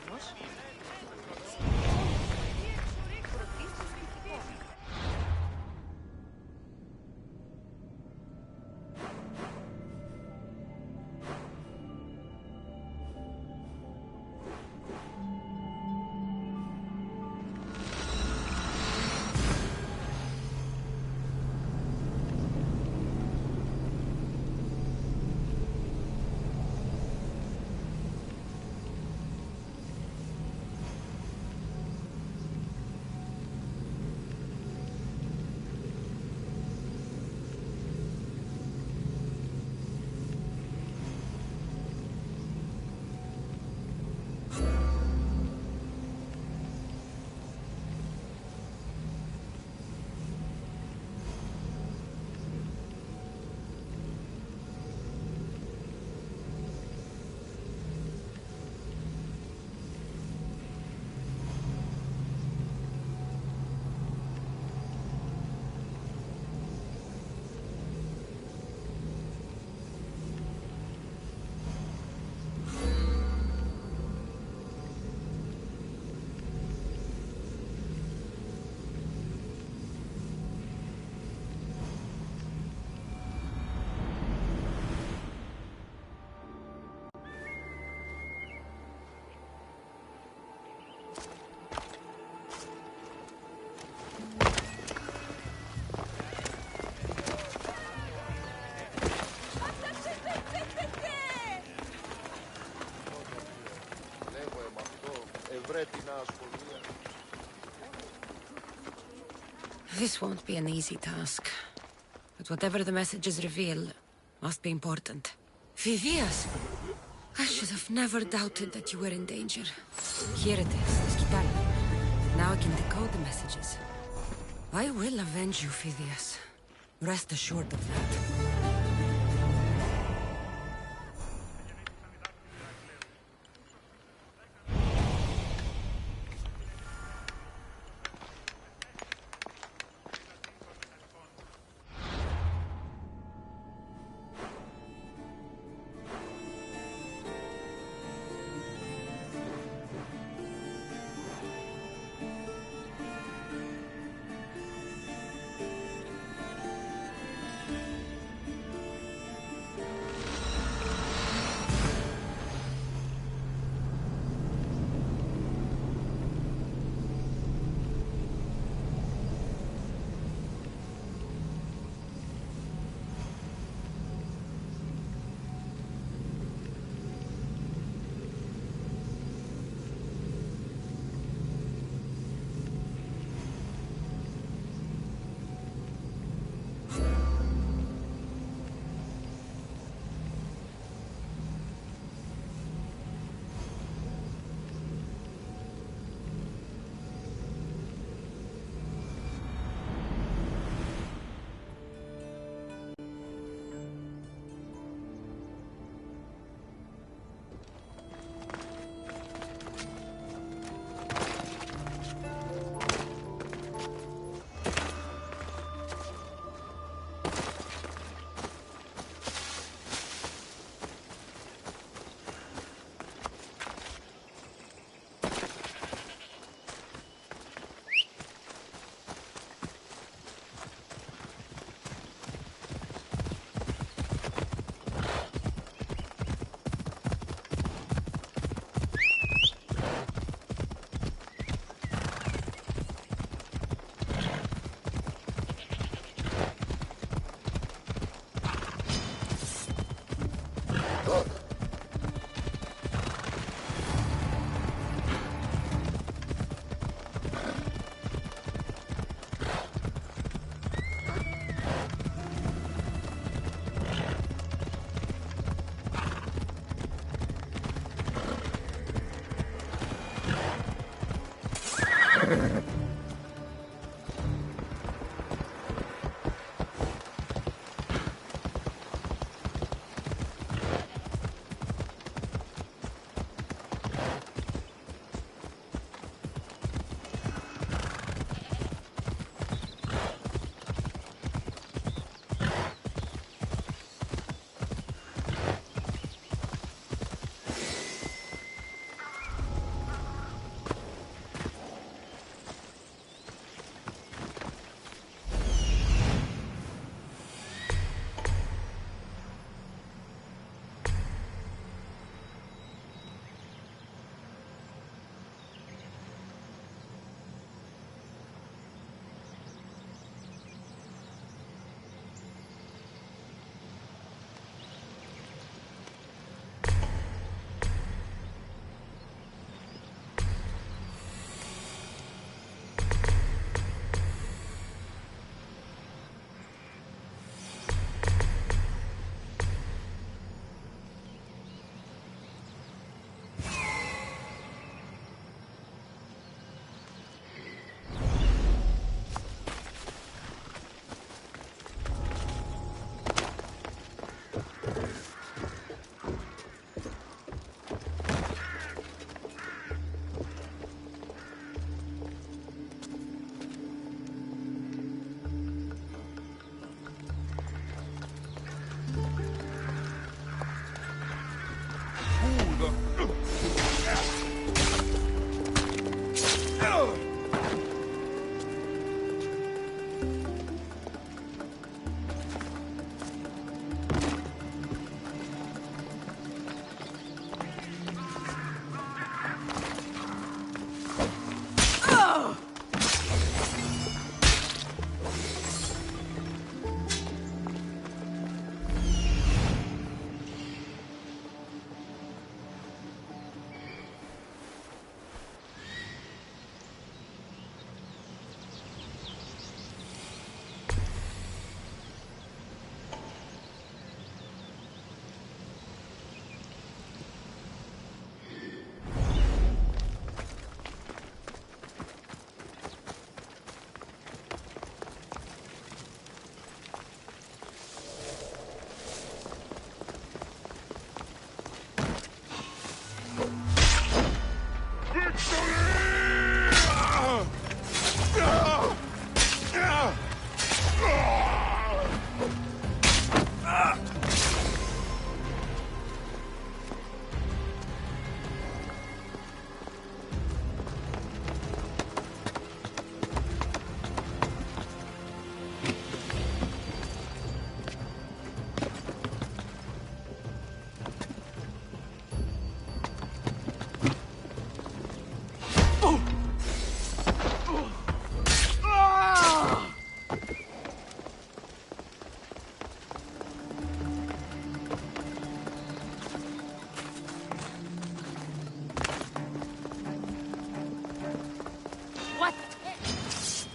This won't be an easy task. But whatever the messages reveal, must be important. Phidias! I should have never doubted that you were in danger. Here it is, the Skytal. Now I can decode the messages. I will avenge you, Phidias. Rest assured of that.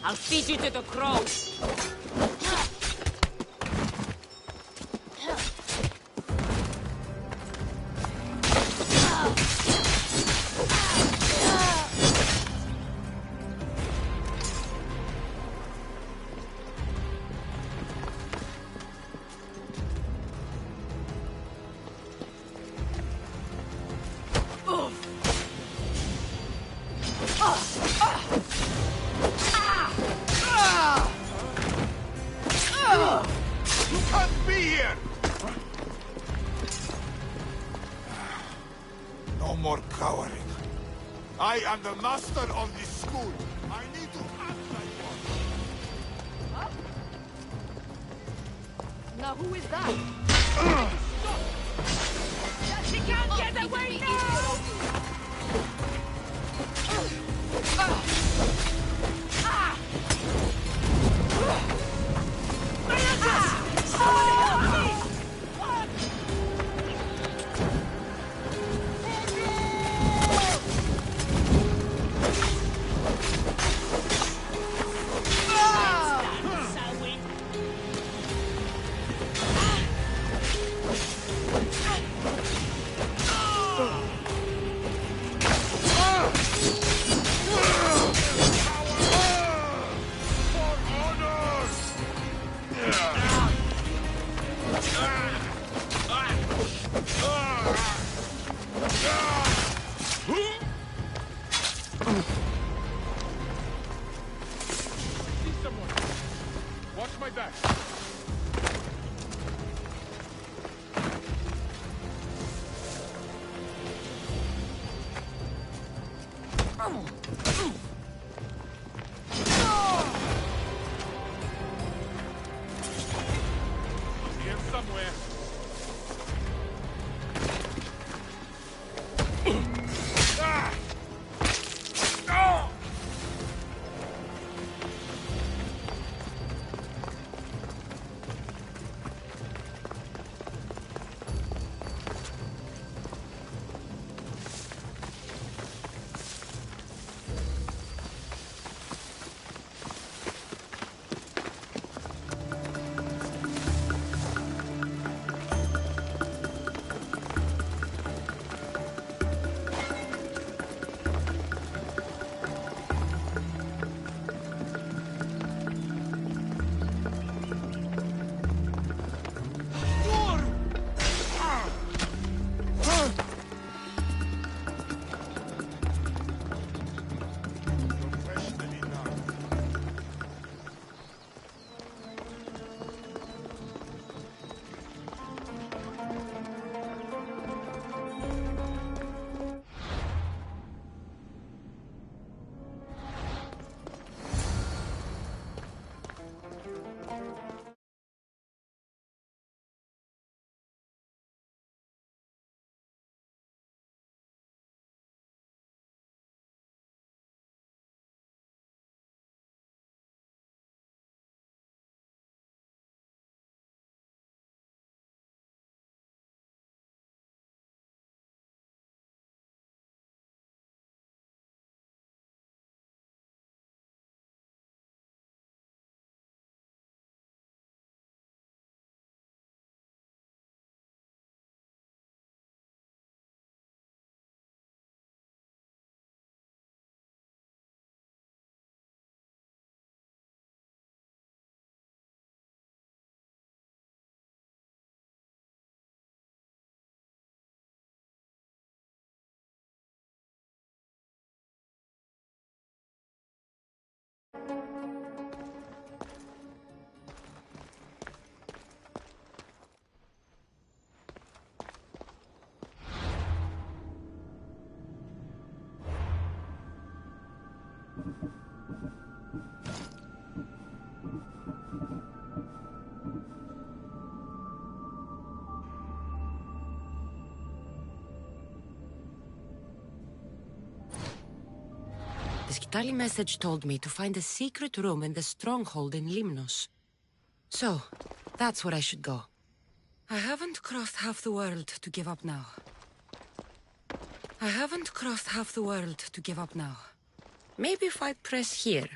I'll feed you to the crows. You can't be here! No more cowering. I am the master of this school. I need to act like one. Now who is that? She can't get away now! Watch my back. See him somewhere. The Skitali message told me to find a secret room in the stronghold in Limnos. So, that's where I should go. I haven't crossed half the world to give up now. Maybe if I press here.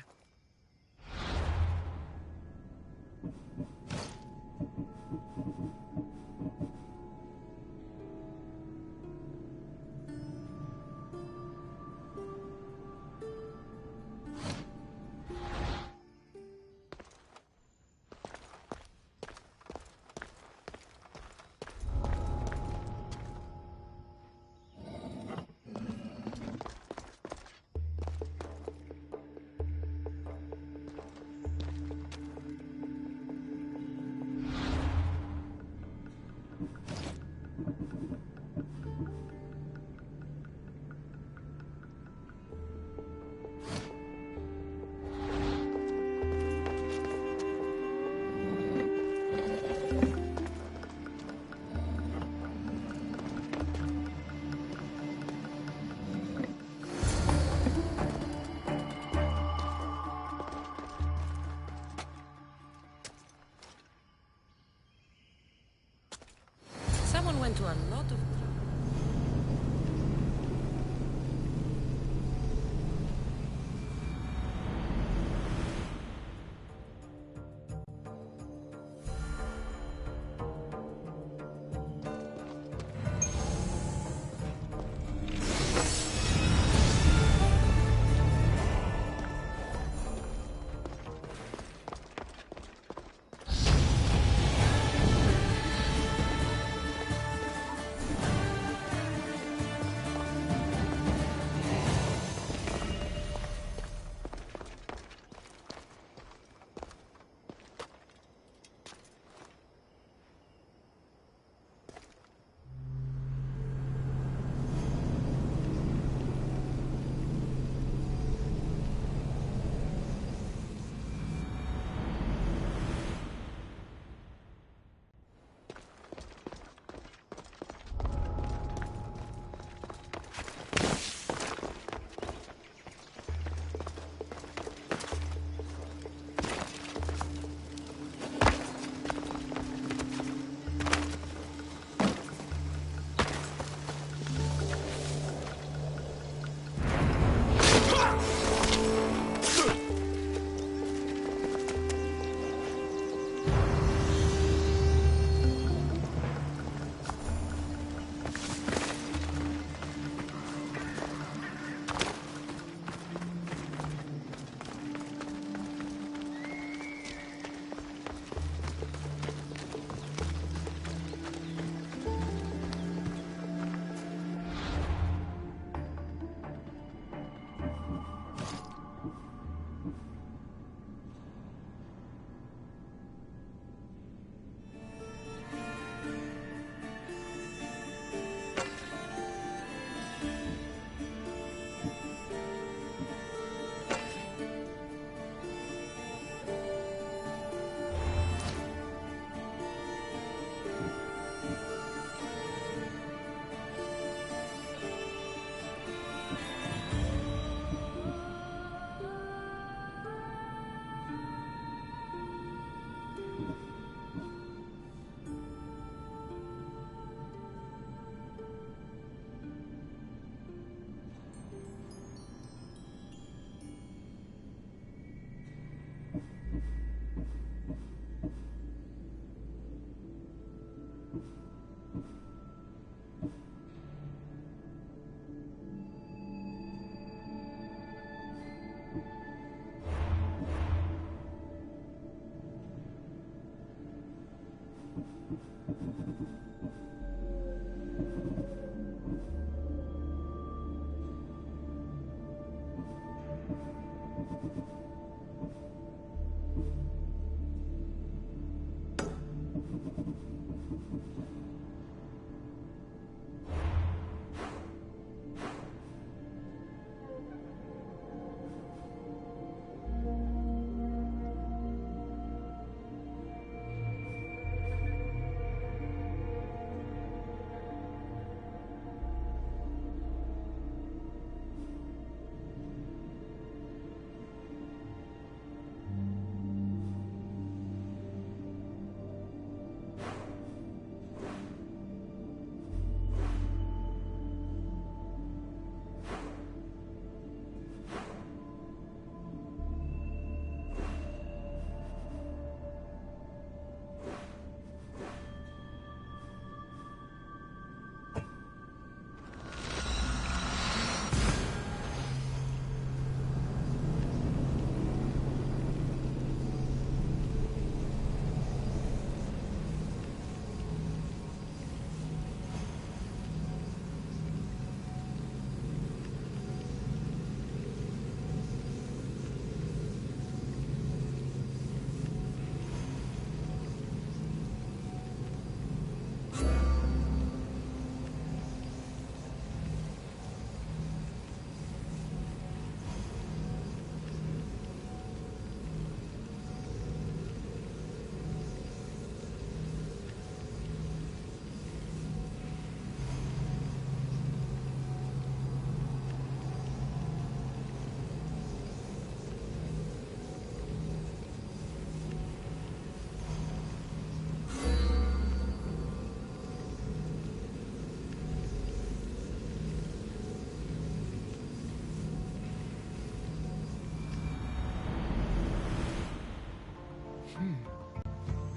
into a lot of trouble.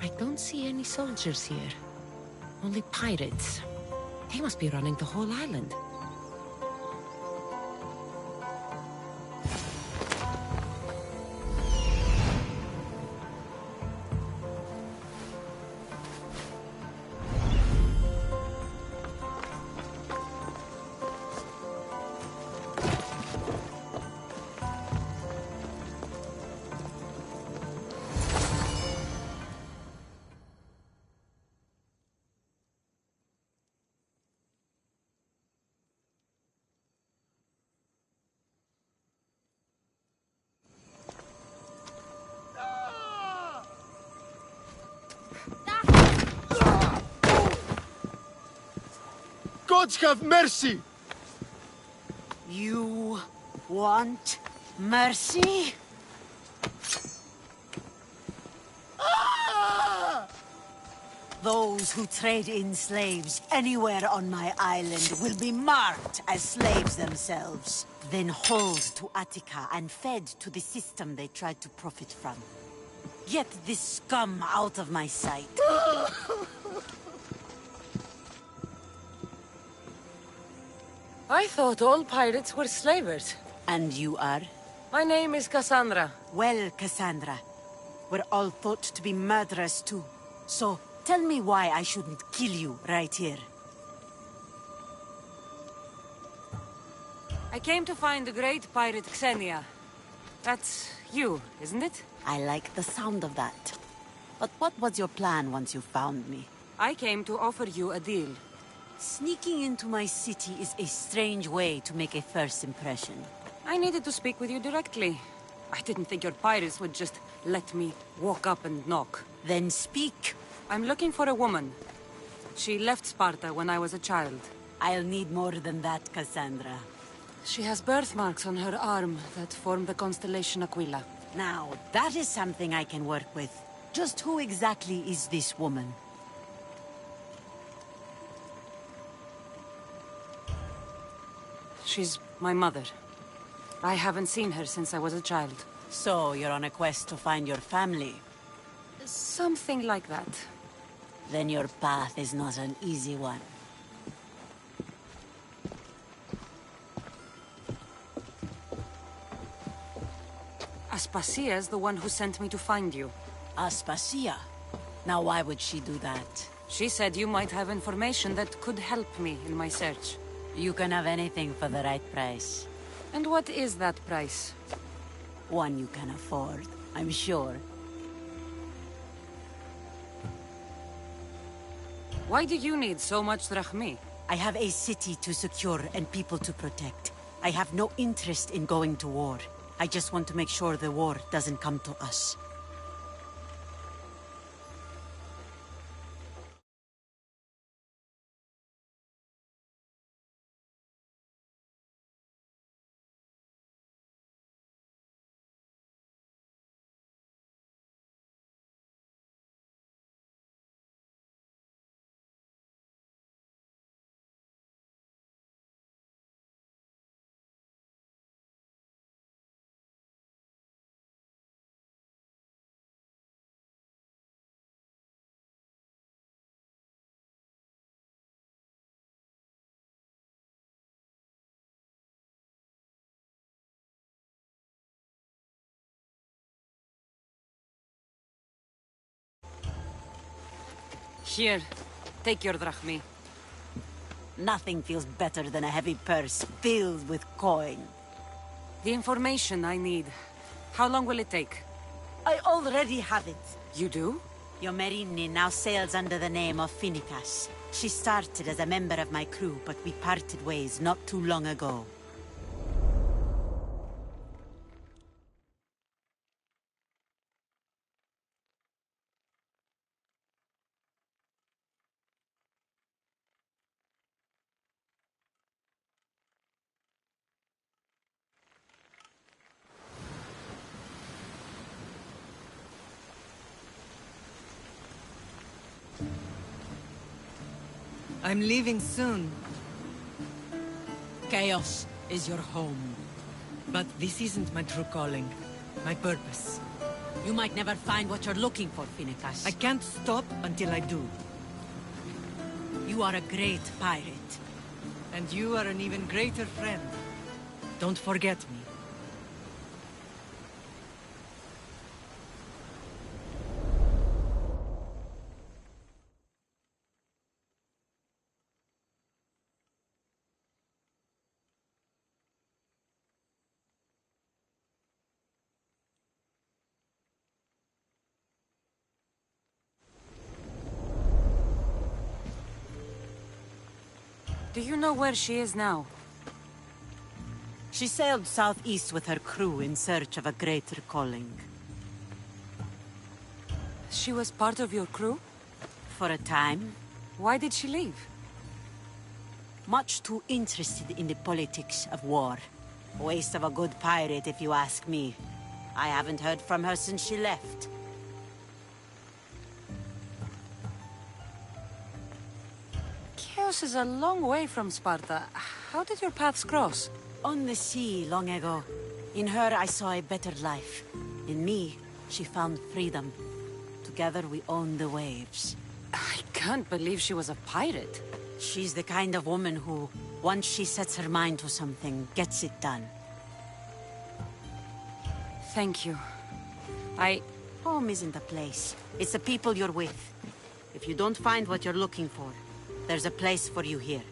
I don't see any soldiers here. Only pirates. They must be running the whole island. Gods have mercy! You want mercy? Those who trade in slaves anywhere on my island will be marked as slaves themselves, then hauled to Attica and fed to the system they tried to profit from. Get this scum out of my sight. I thought all pirates were slavers. And you are? My name is Cassandra. Well, Cassandra, we're all thought to be murderers too. So, tell me why I shouldn't kill you right here. I came to find the great pirate Xenia. That's you, isn't it? I like the sound of that. But what was your plan once you found me? I came to offer you a deal. Sneaking into my city is a strange way to make a first impression. I needed to speak with you directly. I didn't think your pirates would just let me walk up and knock. Then speak. I'm looking for a woman. She left Sparta when I was a child. I'll need more than that, Cassandra. She has birthmarks on her arm that form the constellation Aquila. Now, that is something I can work with. Just who exactly is this woman? She's my mother. I haven't seen her since I was a child. So, you're on a quest to find your family? Something like that. Then your path is not an easy one. Aspasia's the one who sent me to find you. Aspasia? Now why would she do that? She said you might have information that could help me in my search. You can have anything for the right price. And what is that price? One you can afford, I'm sure. Why do you need so much drachmi? I have a city to secure and people to protect. I have no interest in going to war. I just want to make sure the war doesn't come to us. Here, take your drachmi. Nothing feels better than a heavy purse filled with coin. The information I need. How long will it take? I already have it. You do? Yomerini now sails under the name of Finicas. She started as a member of my crew, but we parted ways not too long ago. I'm leaving soon. Chaos is your home. But this isn't my true calling. My purpose. You might never find what you're looking for, Finicus. I can't stop until I do. You are a great pirate. And you are an even greater friend. Don't forget me. Do you know where she is now? She sailed southeast with her crew in search of a greater calling. She was part of your crew? For a time. Why did she leave? Much too interested in the politics of war. Waste of a good pirate, if you ask me. I haven't heard from her since she left. Chaos is a long way from Sparta. How did your paths cross? On the sea, long ago. In her, I saw a better life. In me, she found freedom. Together, we owned the waves. I can't believe she was a pirate. She's the kind of woman who, once she sets her mind to something, gets it done. Thank you. Home isn't a place. It's the people you're with. If you don't find what you're looking for, there's a place for you here.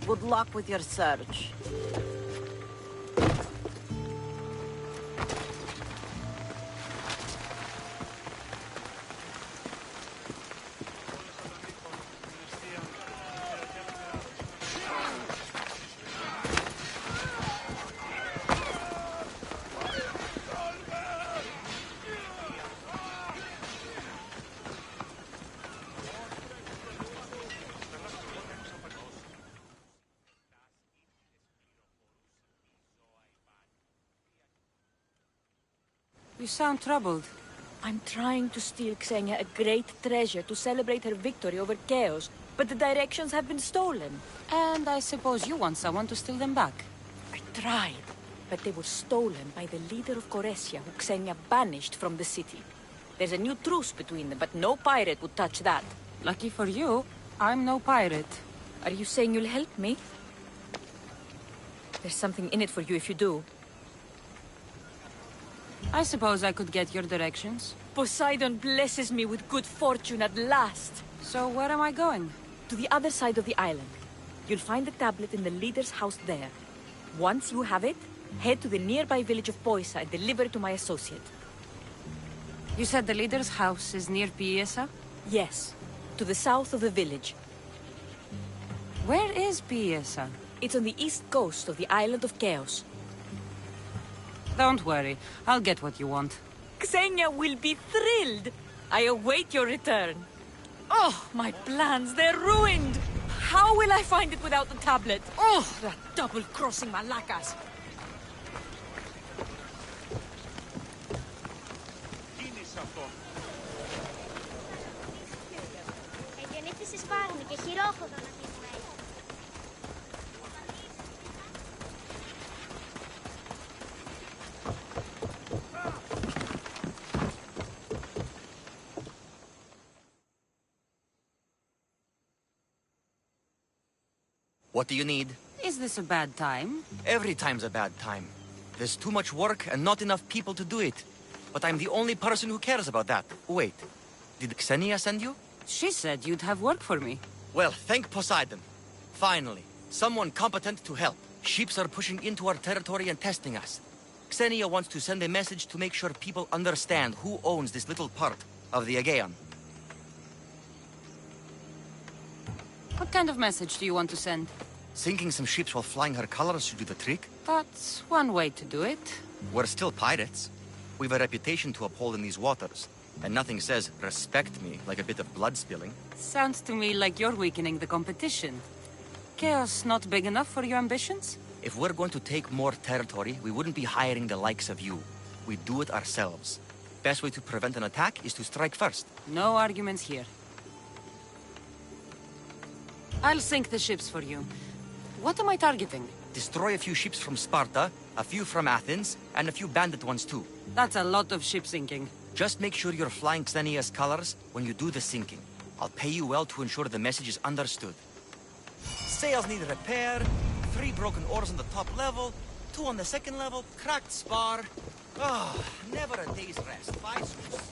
Good luck with your search. You sound troubled. I'm trying to steal Xenia a great treasure to celebrate her victory over Chaos, but the directions have been stolen. And I suppose you want someone to steal them back. I tried, but they were stolen by the leader of Goresia, who Xenia banished from the city. There's a new truce between them, but no pirate would touch that. Lucky for you, I'm no pirate. Are you saying you'll help me? There's something in it for you if you do. I suppose I could get your directions. Poseidon blesses me with good fortune at last. So where am I going? To the other side of the island. You'll find the tablet in the leader's house there. Once you have it, head to the nearby village of Poisa and deliver it to my associate. You said the leader's house is near Piesa? Yes, to the south of the village. Where is Piesa? It's on the east coast of the island of Chaos. Don't worry, I'll get what you want. Xenia will be thrilled! I await your return. Oh, my plans, they're ruined! How will I find it without the tablet? Oh, that double-crossing Malakas! Γεννήθησες πάρουν και χειρόχοδα να θυμάει. What do you need? Is this a bad time? Every time's a bad time. There's too much work and not enough people to do it. But I'm the only person who cares about that. Wait, did Xenia send you? She said you'd have work for me. Well, thank Poseidon. Finally, someone competent to help. Ships are pushing into our territory and testing us. Xenia wants to send a message to make sure people understand who owns this little part of the Aegean. What kind of message do you want to send? Sinking some ships while flying her colors should do the trick. That's one way to do it. We're still pirates. We've a reputation to uphold in these waters. And nothing says, respect me, like a bit of blood spilling. Sounds to me like you're weakening the competition. Chaos not big enough for your ambitions? If we're going to take more territory, we wouldn't be hiring the likes of you. We'd do it ourselves. Best way to prevent an attack is to strike first. No arguments here. I'll sink the ships for you. What am I targeting? Destroy a few ships from Sparta, a few from Athens, and a few bandit ones too. That's a lot of ship sinking. Just make sure you're flying Xenia's colors when you do the sinking. I'll pay you well to ensure the message is understood. Sails need repair, 3 broken oars on the top level, 2 on the second level, cracked spar. Ah, never a day's rest. Bye, Zeus.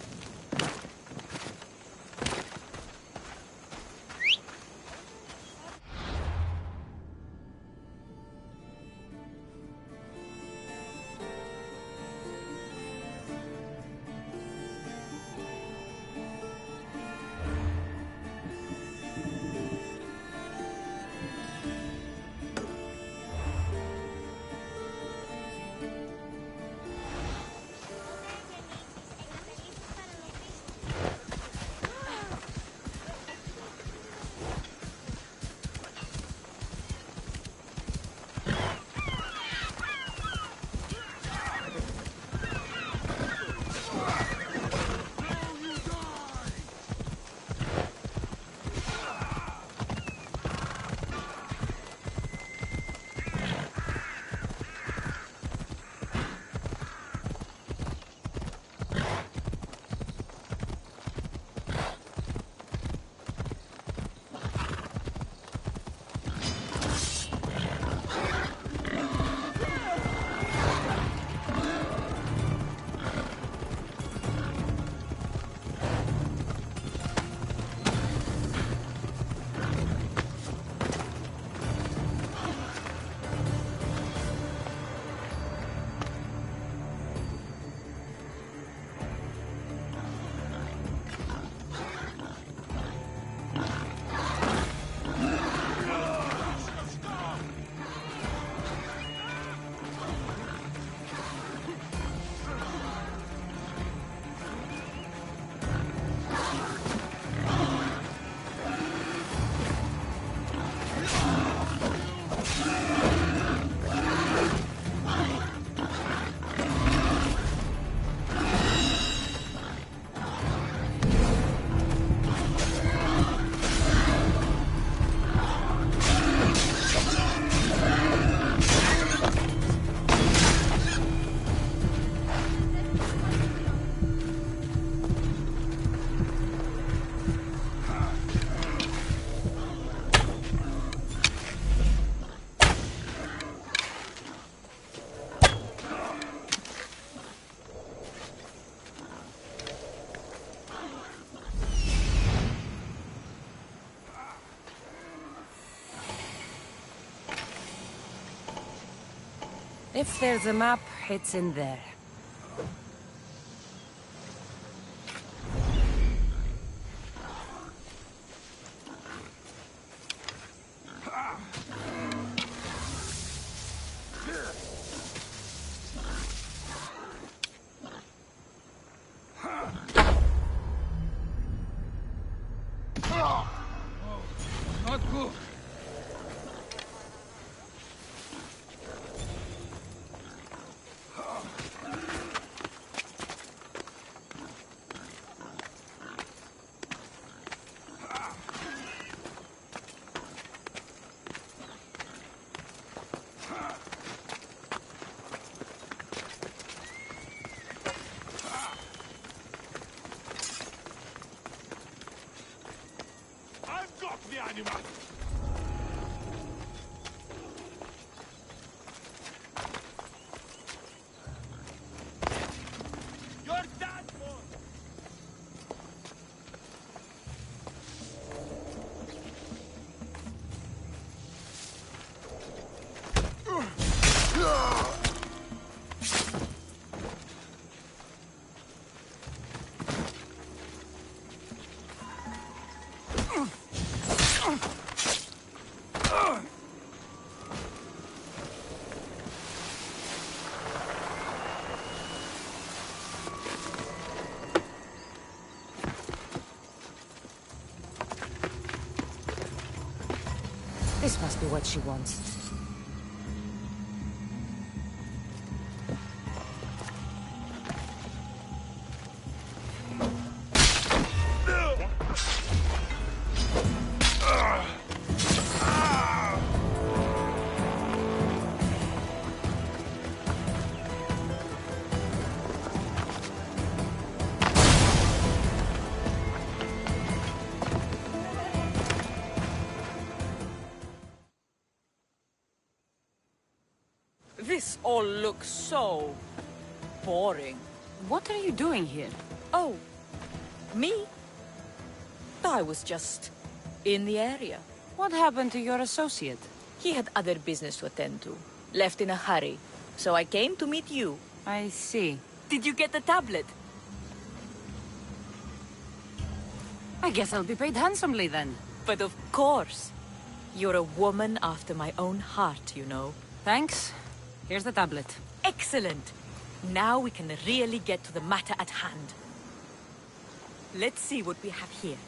If there's a map, it's in there. Not good. I've got the animal. This must be what she wants. This all looks so boring. What are you doing here? Oh, me? I was just in the area. What happened to your associate? He had other business to attend to. Left in a hurry. So I came to meet you. I see. Did you get the tablet? I guess I'll be paid handsomely then. But of course. You're a woman after my own heart, you know. Thanks. Here's the tablet. Excellent. Now we can really get to the matter at hand. Let's see what we have here.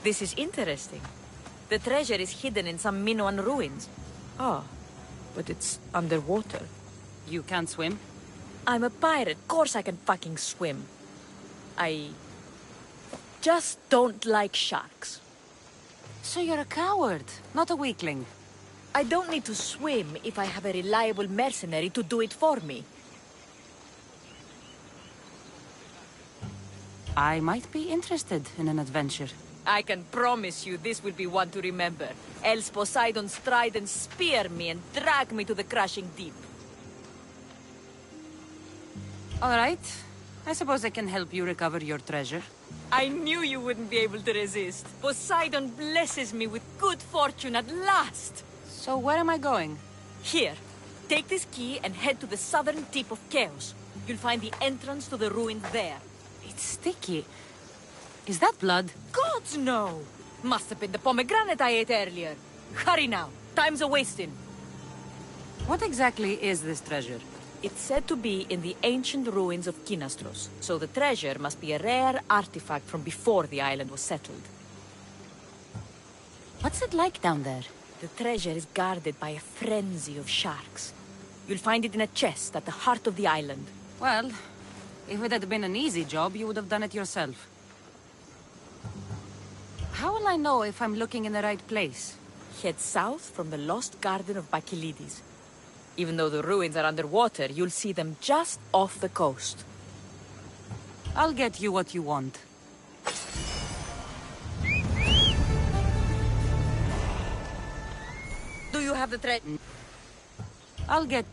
This is interesting. The treasure is hidden in some Minoan ruins. But it's underwater. You can't swim? I'm a pirate. Course I can fucking swim. I just don't like sharks. So you're a coward, not a weakling. I don't need to swim if I have a reliable mercenary to do it for me. I might be interested in an adventure. I can promise you this will be one to remember. Else Poseidon's trident spear me and drag me to the crashing deep. All right. I suppose I can help you recover your treasure. I knew you wouldn't be able to resist. Poseidon blesses me with good fortune at last. So where am I going? Here. Take this key and head to the southern tip of Chaos. You'll find the entrance to the ruins there. It's sticky. Is that blood? Gods, no! Must have been the pomegranate I ate earlier. Hurry now. Time's a-wasting. What exactly is this treasure? It's said to be in the ancient ruins of Kinastros, so the treasure must be a rare artifact from before the island was settled. What's it like down there? The treasure is guarded by a frenzy of sharks. You'll find it in a chest at the heart of the island. Well, if it had been an easy job, you would have done it yourself. How will I know if I'm looking in the right place? Head south from the lost garden of Bacchylides. Even though the ruins are underwater, you'll see them just off the coast. I'll get you what you want. Do you have the threat? I'll get...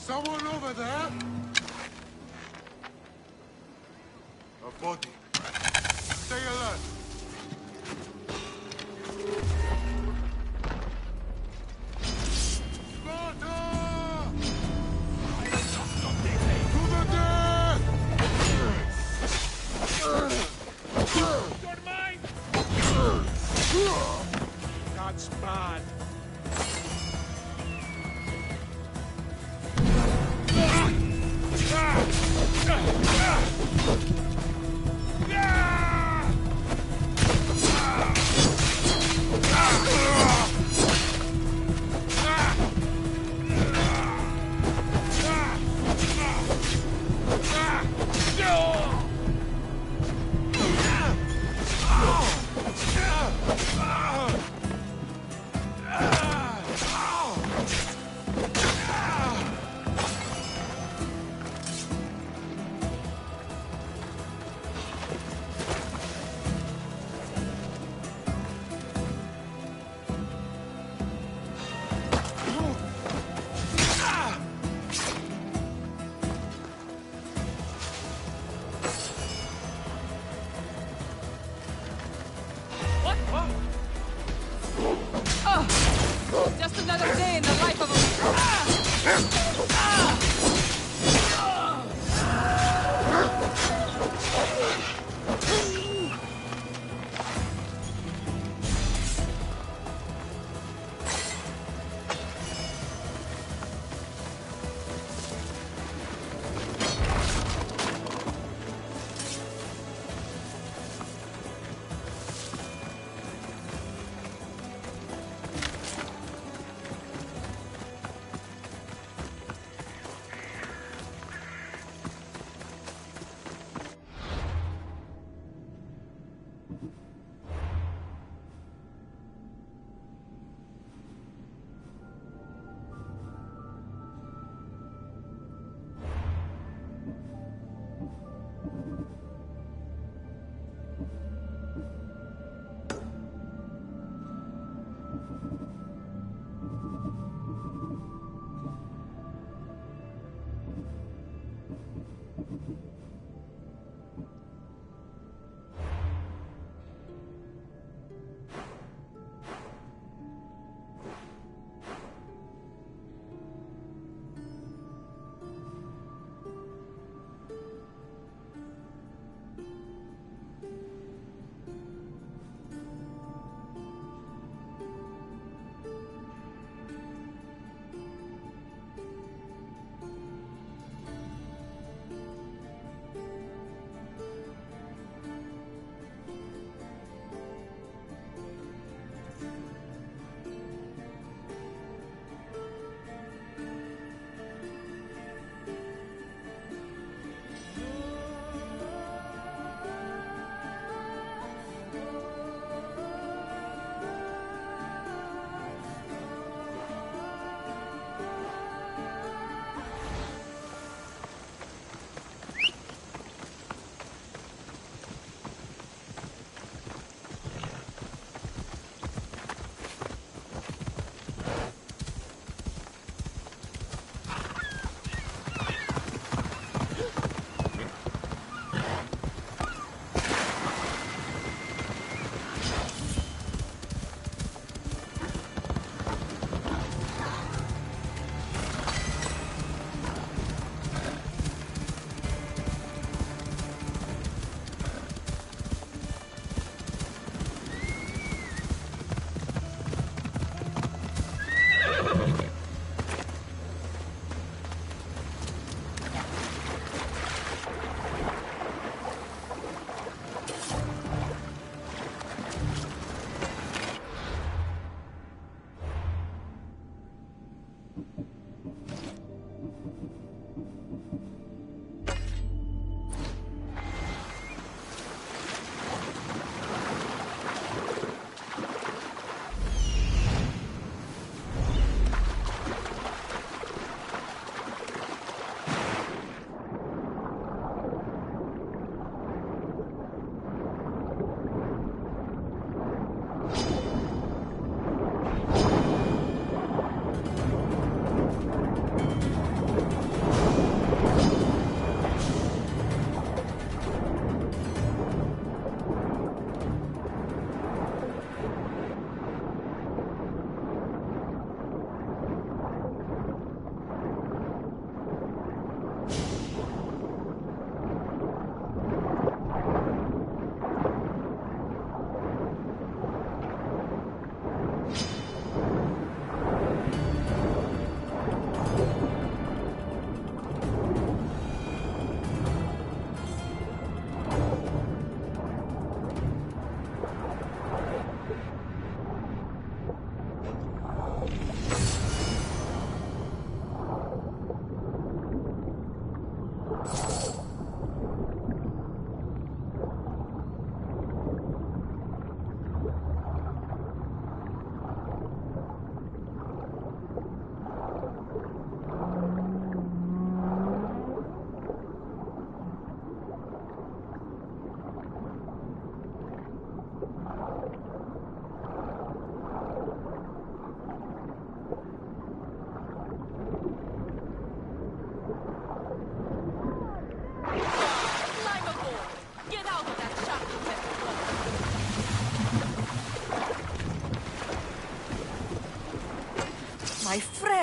Someone over there? A body. Stay alert. That's bad.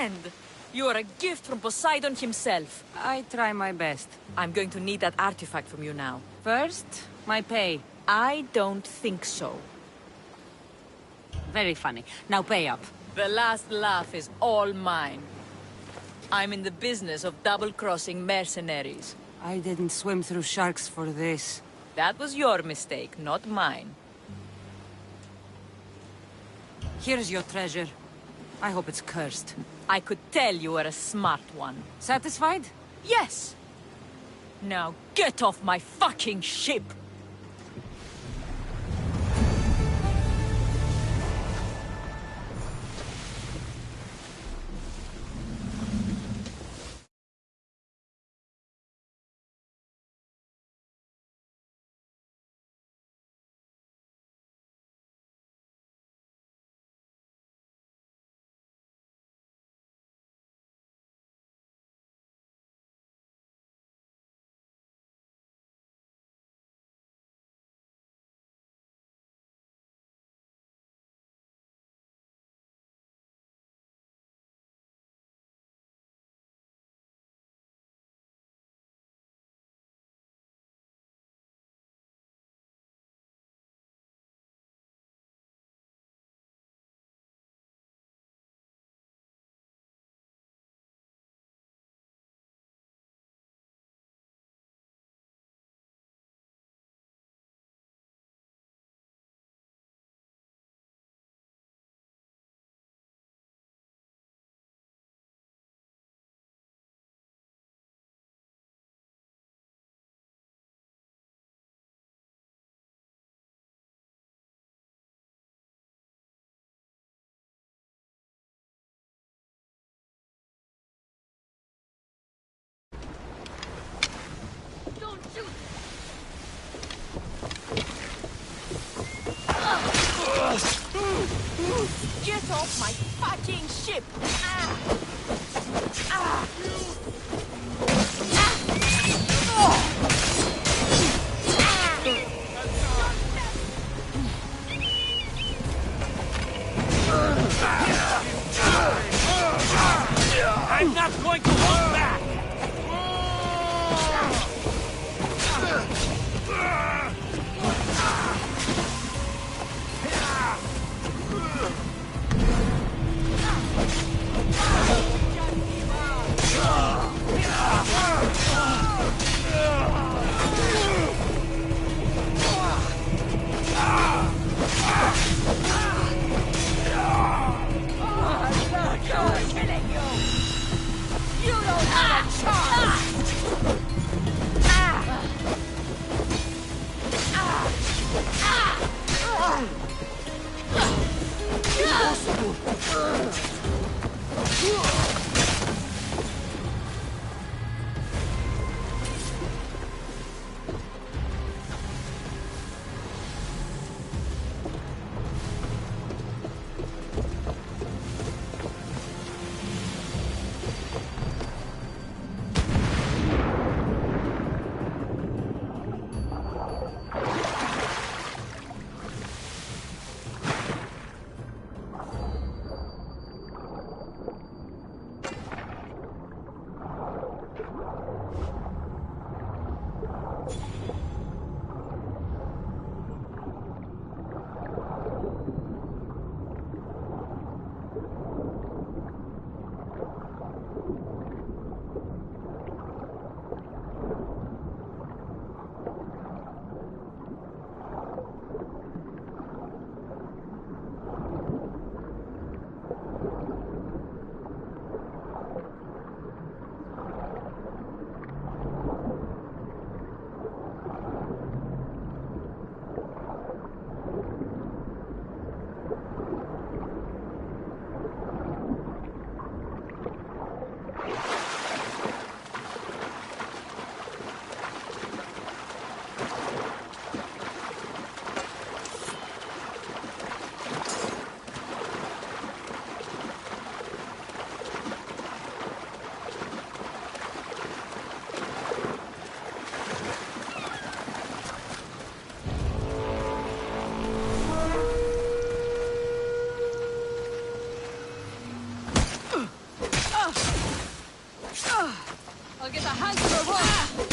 friend. You are a gift from Poseidon himself. I try my best. I'm going to need that artifact from you now. First, my pay. I don't think so. Very funny. Now pay up. The last laugh is all mine. I'm in the business of double-crossing mercenaries. I didn't swim through sharks for this. That was your mistake, not mine. Here's your treasure. I hope it's cursed. I could tell you were a smart one. Satisfied? Yes! Now get off my fucking ship! Get off my fucking ship! I'm not going to hold back! I'll get a handsome one!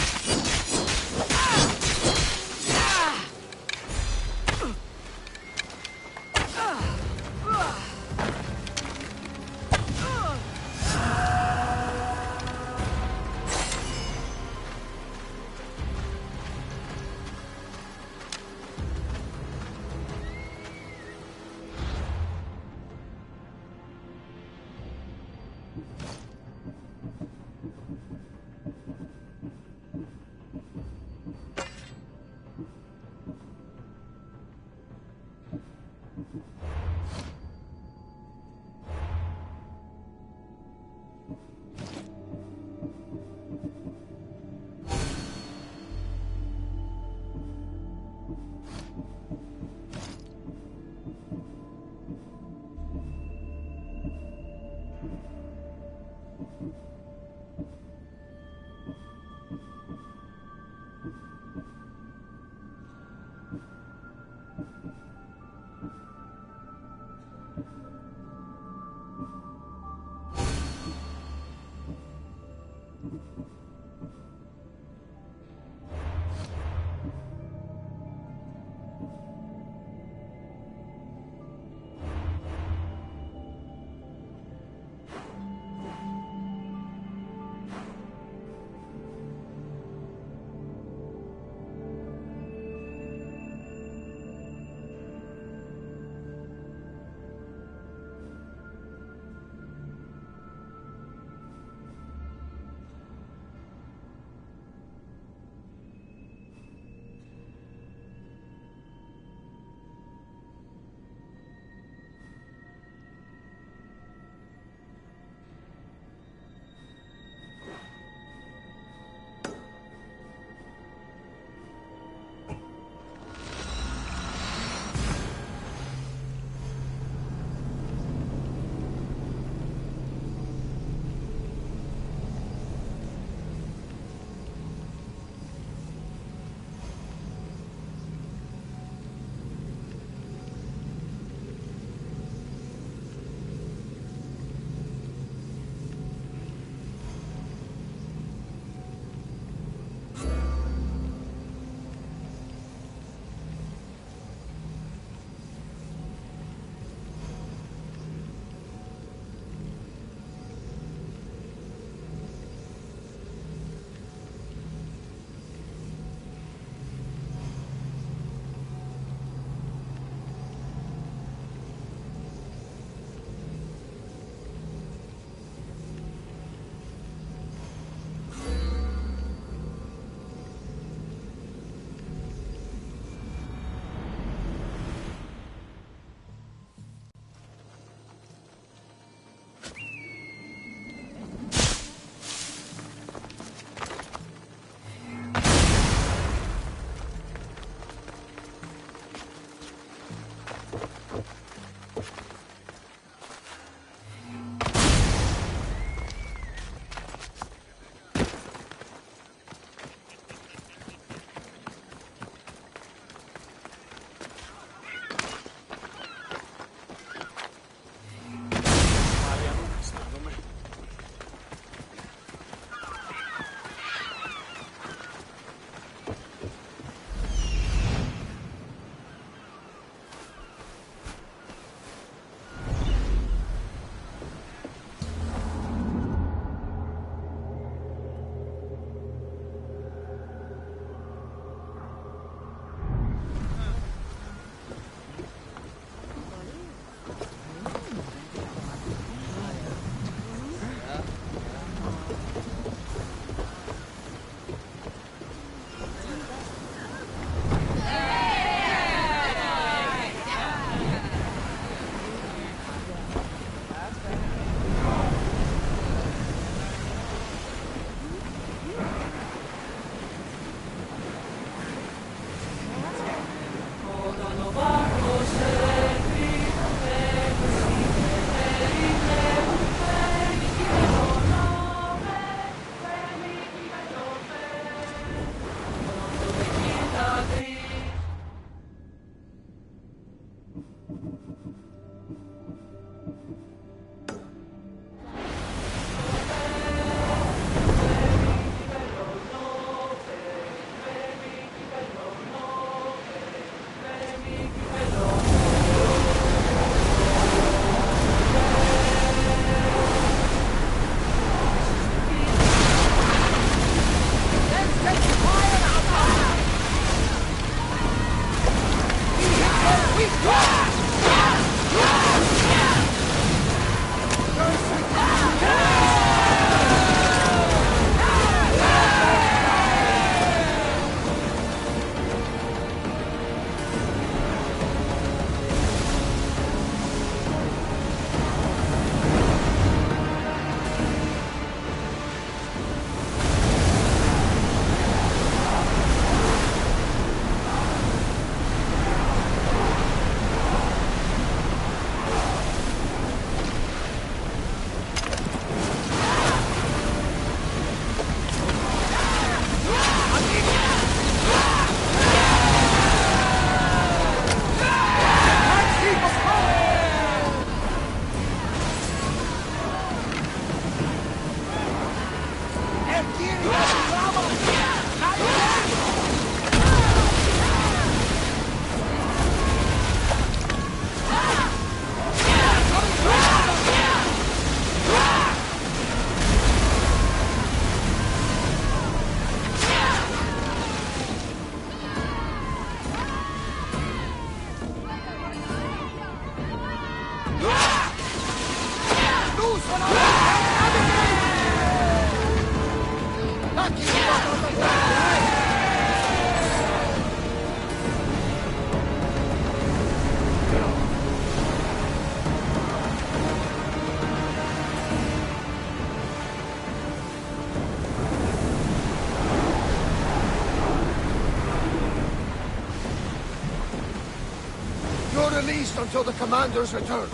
You're released until the commander's return.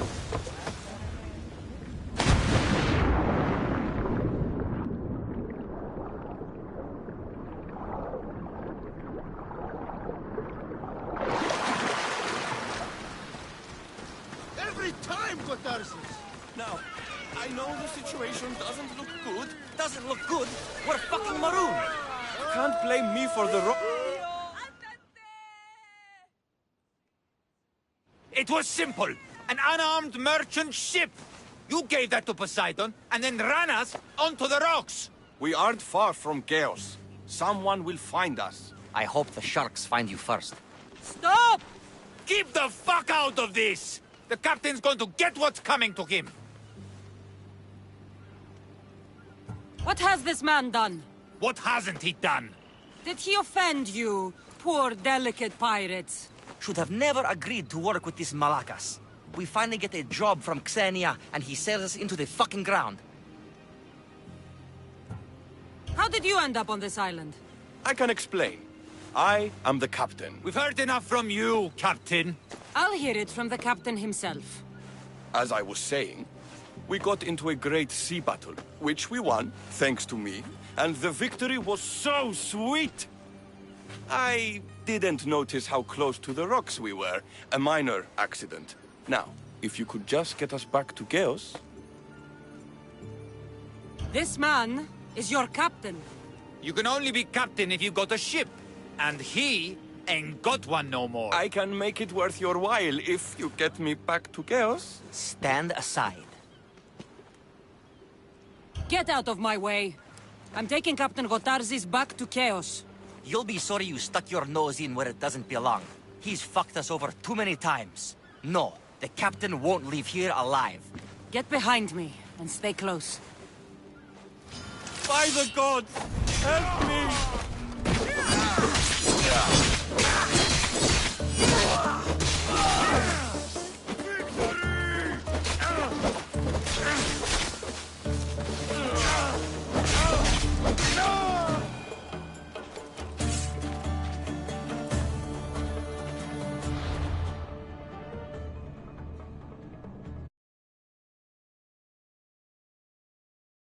Every time, Gotarsis! Now, I know the situation doesn't look good. Doesn't look good? We're fucking marooned. Can't blame me for the It was simple. An unarmed merchant ship. You gave that to Poseidon, and then ran us onto the rocks. We aren't far from chaos. Someone will find us. I hope the sharks find you first. Stop! Keep the fuck out of this! The captain's going to get what's coming to him. What has this man done? What hasn't he done? Did he offend you, poor delicate pirates? Should have never agreed to work with this Malakas. We finally get a job from Xenia, and he sails us into the fucking ground. How did you end up on this island? I can explain. I am the captain. We've heard enough from you, Captain. I'll hear it from the captain himself. As I was saying, we got into a great sea battle, which we won, thanks to me, and the victory was so sweet! I didn't notice how close to the rocks we were. A minor accident. Now, if you could just get us back to Chaos... This man is your captain. You can only be captain if you got a ship. And he ain't got one no more. I can make it worth your while if you get me back to Chaos. Stand aside. Get out of my way. I'm taking Captain Gotarsis back to Chaos. You'll be sorry you stuck your nose in where it doesn't belong. He's fucked us over too many times. No, the captain won't leave here alive. Get behind me and stay close. By the gods, help me!